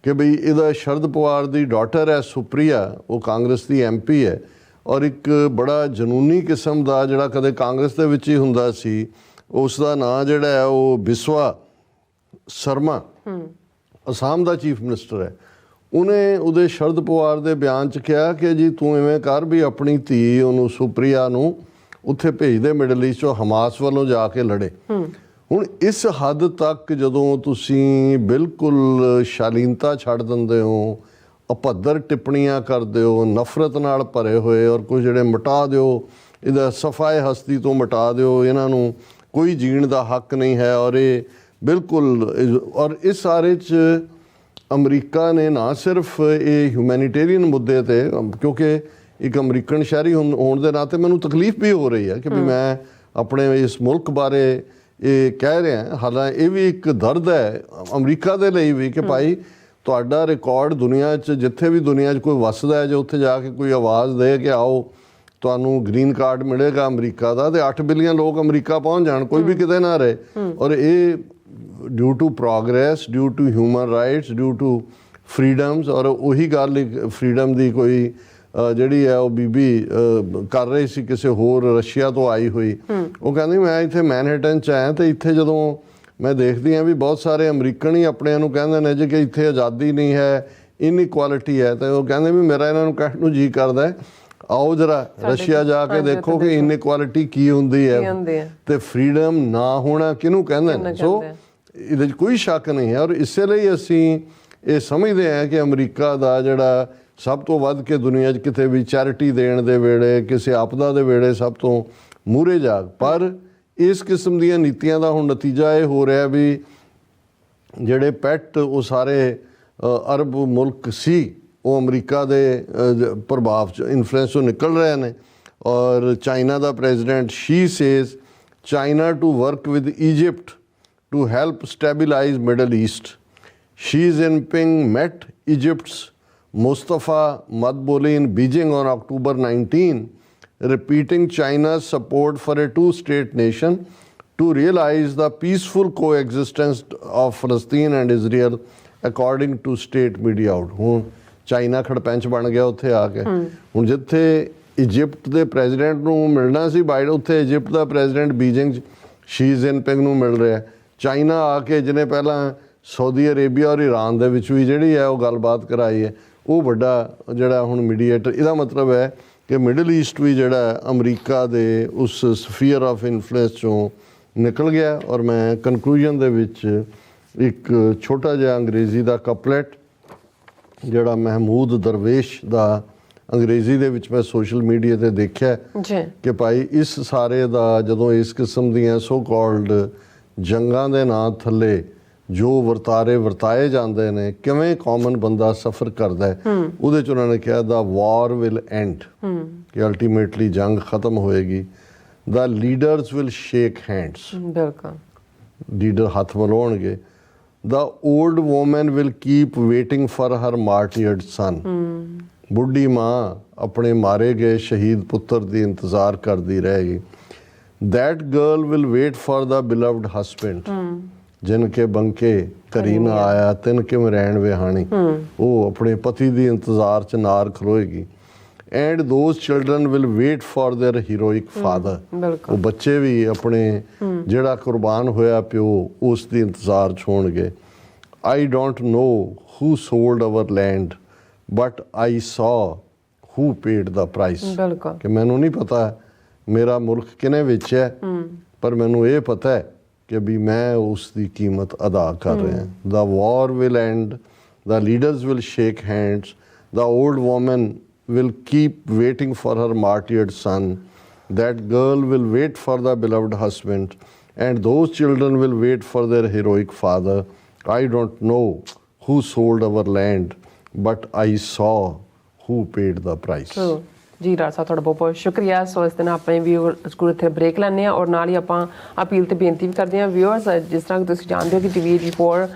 ਕਿ ਬਈ ਇਹਦਾ ਸ਼ਰਦ ਪਵਾਰ ਦੀ ਡਾਟਰ ਹੈ ਸੁਪ੍ਰਿਆ, ਉਹ ਕਾਂਗਰਸ ਦੀ MP ਹੈ, ਔਰ ਇੱਕ ਬੜਾ ਜਨੂਨੀ ਕਿਸਮ ਦਾ ਜਿਹੜਾ ਕਦੇ ਕਾਂਗਰਸ ਦੇ ਵਿੱਚ ਹੀ ਹੁੰਦਾ ਸੀ, ਉਸ ਦਾ ਨਾਂ ਜਿਹੜਾ ਹੈ ਉਹ ਬਿਸਵਾ ਸਰਮਾ, ਅਸਾਮ ਦਾ ਚੀਫ ਮਿਨਿਸਟਰ ਹੈ। ਉਹਨੇ ਉਹਦੇ ਸ਼ਰਦ ਪਵਾਰ ਦੇ ਬਿਆਨ 'ਚ ਕਿਹਾ ਕਿ ਜੀ ਤੂੰ ਇਵੇਂ ਕਰ ਵੀ ਆਪਣੀ ਧੀ ਉਹਨੂੰ ਸੁਪ੍ਰਿਆ ਨੂੰ ਉੱਥੇ ਭੇਜ ਦੇ ਮਿਡਲ ਈਸਟ 'ਚੋਂ, ਹਮਾਸ ਵੱਲੋਂ ਜਾ ਕੇ ਲੜੇ। ਹੁਣ ਇਸ ਹੱਦ ਤੱਕ ਜਦੋਂ ਤੁਸੀਂ ਬਿਲਕੁਲ ਸ਼ਾਲੀਨਤਾ ਛੱਡ ਦਿੰਦੇ ਹੋ, ਅਪੱਧਰ ਟਿੱਪਣੀਆਂ ਕਰਦੇ ਹੋ, ਨਫ਼ਰਤ ਨਾਲ ਭਰੇ ਹੋਏ, ਔਰ ਕੁਝ ਜਿਹੜੇ ਮਿਟਾ ਦਿਓ, ਇਹਦਾ ਸਫਾਏ ਹਸਤੀ ਤੋਂ ਮਿਟਾ ਦਿਓ, ਇਹਨਾਂ ਨੂੰ ਕੋਈ ਜੀਣ ਦਾ ਹੱਕ ਨਹੀਂ ਹੈ। ਔਰ ਇਹ ਬਿਲਕੁਲ ਔਰ ਇਸ ਸਾਰੇ 'ਚ ਅਮਰੀਕਾ ਨੇ ਨਾ ਸਿਰਫ ਇਹ ਹਿਊਮੈਨੀਟੇਰੀਅਨ ਮੁੱਦੇ 'ਤੇ, ਕਿਉਂਕਿ ਇੱਕ ਅਮਰੀਕਨ ਸ਼ਹਿਰੀ ਹੋਣ ਦੇ ਨਾਤੇ ਮੈਨੂੰ ਤਕਲੀਫ ਵੀ ਹੋ ਰਹੀ ਹੈ ਕਿ ਵੀ ਮੈਂ ਆਪਣੇ ਇਸ ਮੁਲਕ ਬਾਰੇ ਇਹ ਕਹਿ ਰਿਹਾ। ਹਾਲਾਂਕਿ ਇਹ ਵੀ ਇੱਕ ਦਰਦ ਹੈ ਅਮਰੀਕਾ ਦੇ ਲਈ ਵੀ ਕਿ ਭਾਈ ਤੁਹਾਡਾ ਰਿਕਾਰਡ ਦੁਨੀਆ 'ਚ ਜਿੱਥੇ ਵੀ ਦੁਨੀਆ 'ਚ ਕੋਈ ਵੱਸਦਾ ਹੈ, ਜੇ ਉੱਥੇ ਜਾ ਕੇ ਕੋਈ ਆਵਾਜ਼ ਦੇ ਕਿ ਆਓ ਤੁਹਾਨੂੰ ਗ੍ਰੀਨ ਕਾਰਡ ਮਿਲੇਗਾ ਅਮਰੀਕਾ ਦਾ, ਤੇ 8 ਬਿਲੀਅਨ ਲੋਕ ਅਮਰੀਕਾ ਪਹੁੰਚ ਜਾਣ, ਕੋਈ ਵੀ ਕਿਤੇ ਨਾ ਰਹੇ। ਔਰ ਇਹ due to progress, due to human rights, due to freedoms. ਔਰ ਉਹੀ ਗੱਲ ਫਰੀਡਮ ਦੀ ਕੋਈ ਜਿਹੜੀ ਹੈ ਉਹ ਬੀਬੀ ਕਰ ਰਹੀ ਸੀ ਕਿਸੇ ਹੋਰ ਰਸ਼ੀਆ ਤੋਂ ਆਈ ਹੋਈ। ਉਹ ਕਹਿੰਦੀ ਮੈਂ ਇੱਥੇ ਮੈਨਹਟਨ 'ਚ ਆਇਆ ਤੇ ਇੱਥੇ ਜਦੋਂ ਮੈਂ ਦੇਖਦੀ ਹਾਂ ਵੀ ਬਹੁਤ ਸਾਰੇ ਅਮਰੀਕਨ ਹੀ ਆਪਣਿਆਂ ਨੂੰ ਕਹਿੰਦੇ ਨੇ ਜੀ ਕਿ ਇੱਥੇ ਆਜ਼ਾਦੀ ਨਹੀਂ ਹੈ, ਇਨਇਕੁਆਲਿਟੀ ਹੈ। ਤੇ ਉਹ ਕਹਿੰਦੇ ਵੀ ਮੇਰਾ ਇਹਨਾਂ ਨੂੰ ਕਹਿਣ ਨੂੰ ਜੀ ਕਰਦਾ ਆਓ ਜਰਾ ਰਸ਼ੀਆ ਜਾ ਕੇ ਦੇਖੋ ਕਿ ਇਨਇਕੁਆਲਿਟੀ ਕੀ ਹੁੰਦੀ ਹੈ ਤੇ ਫਰੀਡਮ ਨਾ ਹੋਣਾ ਕਿਹਨੂੰ ਕਹਿੰਦੇ ਨੇ। ਸੋ ਇਹਦੇ 'ਚ ਕੋਈ ਸ਼ੱਕ ਨਹੀਂ ਹੈ। ਔਰ ਇਸੇ ਲਈ ਅਸੀਂ ਇਹ ਸਮਝਦੇ ਹਾਂ ਕਿ ਅਮਰੀਕਾ ਦਾ ਜਿਹੜਾ ਸਭ ਤੋਂ ਵੱਧ ਕੇ ਦੁਨੀਆ 'ਚ ਕਿਤੇ ਵੀ ਚੈਰਿਟੀ ਦੇਣ ਦੇ ਵੇਲੇ, ਕਿਸੇ ਆਪਦਾ ਦੇ ਵੇਲੇ ਸਭ ਤੋਂ ਮੂਹਰੇ ਜਾਗ। ਪਰ ਇਸ ਕਿਸਮ ਦੀਆਂ ਨੀਤੀਆਂ ਦਾ ਹੁਣ ਨਤੀਜਾ ਇਹ ਹੋ ਰਿਹਾ ਵੀ ਜਿਹੜੇ ਪੈਟ ਉਹ ਸਾਰੇ ਅਰਬ ਮੁਲਕ ਸੀ ਉਹ ਅਮਰੀਕਾ ਦੇ ਪ੍ਰਭਾਵ 'ਚ ਇਨਫਲੂਐਂਸ ਤੋਂ ਨਿਕਲ ਰਹੇ ਨੇ। ਔਰ ਚਾਈਨਾ ਦਾ president Xi says China to work with Egypt to help stabilise Middle East. Xi Jinping met Egypt's Mustafa Madbouly in Beijing on October 19, repeating China's support for a two-state nation to realize the peaceful coexistence of Palestine and Israel, according to state media out. ਹੁਣ China ਖੜਪੈਂਚ ਬਣ ਗਿਆ ਉੱਥੇ ਆ ਕੇ। ਹੁਣ ਜਿੱਥੇ Egypt ਦੇ president ਨੂੰ ਮਿਲਣਾ ਸੀ ਬਾਈਡਨ, ਉੱਥੇ ਇਜਿਪਟ ਦਾ ਪ੍ਰੈਜ਼ੀਡੈਂਟ ਬੀਜਿੰਗ 'ਚ ਸ਼ੀ ਜਿਨਪਿੰਗ ਨੂੰ ਮਿਲ ਰਿਹਾ। ਚਾਈਨਾ ਆ ਕੇ ਜਿਹਨੇ ਪਹਿਲਾਂ ਸਾਊਦੀ ਅਰੇਬੀਆ ਔਰ ਈਰਾਨ ਦੇ ਵਿੱਚ ਵੀ ਜਿਹੜੀ ਹੈ ਉਹ ਗੱਲਬਾਤ ਕਰਾਈ ਹੈ, ਉਹ ਵੱਡਾ ਜਿਹੜਾ ਹੁਣ ਮੀਡੀਏਟਰ। ਇਹਦਾ ਮਤਲਬ ਹੈ ਕਿ ਮਿਡਲ ਈਸਟ ਵੀ ਜਿਹੜਾ ਅਮਰੀਕਾ ਦੇ ਉਸ ਸਫੀਅਰ ਆਫ ਇਨਫਲੂਐਂਸ 'ਚੋਂ ਨਿਕਲ ਗਿਆ। ਔਰ ਮੈਂ ਕਨਕਲੂਜਨ ਦੇ ਵਿੱਚ ਇੱਕ ਛੋਟਾ ਜਿਹਾ ਅੰਗਰੇਜ਼ੀ ਦਾ ਕਪਲੇਟ ਜਿਹੜਾ ਮਹਿਮੂਦ ਦਰਵੇਸ਼ ਦਾ ਅੰਗਰੇਜ਼ੀ ਦੇ ਵਿੱਚ ਮੈਂ ਸੋਸ਼ਲ ਮੀਡੀਆ ਤੇ ਦੇਖਿਆ ਕਿ ਭਾਈ ਇਸ ਸਾਰੇ ਦਾ ਜਦੋਂ ਇਸ ਕਿਸਮ ਦੀਆਂ ਸੋ ਕਾਲਡ ਜੰਗਾਂ ਦੇ ਨਾਂ ਥੱਲੇ ਜੋ ਵਰਤਾਰੇ ਵਰਤਾਏ ਜਾਂਦੇ ਨੇ, ਕਿਵੇਂ ਕਾਮਨ ਬੰਦਾ ਸਫਰ ਕਰਦਾ ਹੈ, ਉਹਦੇ 'ਚ ਉਹਨਾਂ ਨੇ ਕਿਹਾ ਦਾ ਵਾਰ ਵਿਲ ਐਂਡ, ਕਿ ਅਲਟੀਮੇਟਲੀ ਜੰਗ ਖਤਮ ਹੋਏਗੀ। The leaders will shake hands, ਬਿਲਕੁਲ ਲੀਡਰ ਹੱਥ ਮਿਲਾਉਣਗੇ। The old woman will keep waiting for her martyred son, ਬੁੱਢੀ ਮਾਂ ਆਪਣੇ ਮਾਰੇ ਗਏ ਸ਼ਹੀਦ ਪੁੱਤਰ ਦੀ ਇੰਤਜ਼ਾਰ ਕਰਦੀ ਰਹੇਗੀ। That girl will wait for the beloved husband, ਜਿਨਕੇ ਬੰਕੇ ਘਰੀ ਨਾ ਆਇਆ ਤਿਨਕੇ ਰਹਿਣ ਵਿਹਾਣੀ, ਉਹ ਆਪਣੇ ਪਤੀ ਦੀ ਇੰਤਜ਼ਾਰ 'ਚ ਨਾਰ ਖਲੋਏਗੀ। And those children will wait for their heroic father, ਉਹ ਬੱਚੇ ਵੀ ਆਪਣੇ ਜਿਹੜਾ ਕੁਰਬਾਨ ਹੋਇਆ ਪਿਓ ਉਸ ਦੀ ਇੰਤਜ਼ਾਰ 'ਚ ਹੋਣਗੇ। I don't know who sold our land but I saw who paid the price, ਕਿ ਮੈਨੂੰ ਨਹੀਂ ਪਤਾ ਮੇਰਾ ਮੁਲਕ ਕਿਹਨੇ ਵੇਚਿਆ, ਪਰ ਮੈਨੂੰ ਇਹ ਪਤਾ ਹੈ ਕਿ ਵੀ ਮੈਂ ਉਸ ਦੀ ਕੀਮਤ ਅਦਾ ਕਰ ਰਿਹਾ। The war will end, the leaders will shake hands, the old woman will keep waiting for her martyred son, that girl will wait for the beloved husband, and those children will wait for their heroic father. I don't know who sold our land, but I saw who paid the price. ਜੀ doctor ਸਾਹਿਬ ਤੁਹਾਡਾ ਬਹੁਤ ਬਹੁਤ ਸ਼ੁਕਰੀਆ। ਸੋ ਇਸ ਦਿਨ ਆਪਣੇ viewers ਕੋਲ ਇੱਥੇ ਬ੍ਰੇਕ ਲੈਂਦੇ ਹਾਂ ਔਰ ਨਾਲ ਹੀ ਆਪਾਂ ਅਪੀਲ ਤੇ ਬੇਨਤੀ ਵੀ ਕਰਦੇ ਹਾਂ। ਵਿਊਅਰਸ, ਜਿਸ ਤਰ੍ਹਾਂ ਕਿ ਤੁਸੀਂ ਜਾਣਦੇ ਹੋ ਕਿ TV 84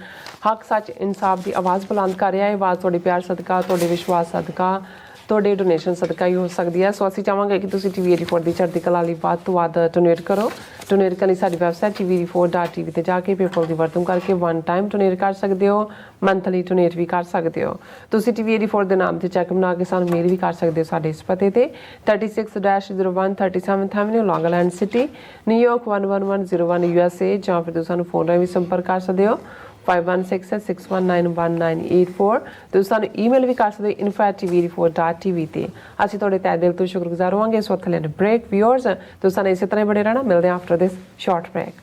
ਹੱਕ ਸੱਚ ਇਨਸਾਫ ਦੀ ਆਵਾਜ਼ ਬੁਲੰਦ ਕਰ ਰਿਹਾ ਹੈ। ਆਵਾਜ਼ ਤੁਹਾਡੇ ਪਿਆਰ ਸਦਕਾ, ਤੁਹਾਡੇ ਵਿਸ਼ਵਾਸ ਸਦਕਾ, ਤੁਹਾਡੇ ਡੋਨੇਸ਼ਨ ਸਦਕਾ ਹੀ ਹੋ ਸਕਦੀ ਹੈ। ਸੋ ਅਸੀਂ ਚਾਹਾਂਗੇ ਕਿ ਤੁਸੀਂ TV 84 ਦੀ ਚੜ੍ਹਦੀ ਕਲਾ ਲਈ ਵੱਧ ਤੋਂ ਵੱਧ ਡੋਨੇਟ ਕਰੋ। ਡੋਨੇਟ ਕਰਨ ਲਈ ਸਾਡੀ ਵੈਬਸਾਈਟ tv84.tv ਤੇ ਜਾ ਕੇ ਪੇਪਲ ਦੀ ਵਰਤੋਂ ਕਰਕੇ ਵਨ ਟਾਈਮ ਡੋਨੇਟ ਕਰ ਸਕਦੇ ਹੋ, ਮੰਥਲੀ ਡੋਨੇਟ ਵੀ ਕਰ ਸਕਦੇ ਹੋ। ਤੁਸੀਂ TV 84 ਦੇ ਨਾਮ ਤੇ ਚੈੱਕ ਬਣਾ ਕੇ ਸਾਨੂੰ ਮੇਲ ਵੀ ਕਰ ਸਕਦੇ ਹੋ ਸਾਡੇ ਇਸ ਪਤੇ ਤੇ 36-01 37th Avenue, Long Island City, New York 11101 USA, ਜਾਂ ਫਿਰ ਤੁਸੀਂ ਸਾਨੂੰ ਫੋਨ ਰਾਹੀਂ ਵੀ ਸੰਪਰਕ ਕਰ ਸਕਦੇ ਹੋ 5166191984। ਤੁਸੀਂ ਸਾਨੂੰ ਈਮੇਲ ਵੀ ਕਰ ਸਕਦੇ ਹੋ info@tv84.tv ਤੇ। ਅਸੀਂ ਤੁਹਾਡੇ ਤਹਿ ਦਿਲ ਤੋਂ ਸ਼ੁਕਰਗੁਜ਼ਾਰ ਹੋਵਾਂਗੇ। ਇਸ ਵਕਤ ਲੈ ਬ੍ਰੇਕ। ਵਿਊਅਰਸ, ਤੁਸੀਂ ਸਾਨੂੰ ਇਸੇ ਤਰ੍ਹਾਂ ਬਣੇ ਰਹਿਣਾ। ਮਿਲਦੇ ਹਾਂ ਆਫਟਰ ਦਿਸ ਸ਼ਾਰਟ ਬ੍ਰੇਕ।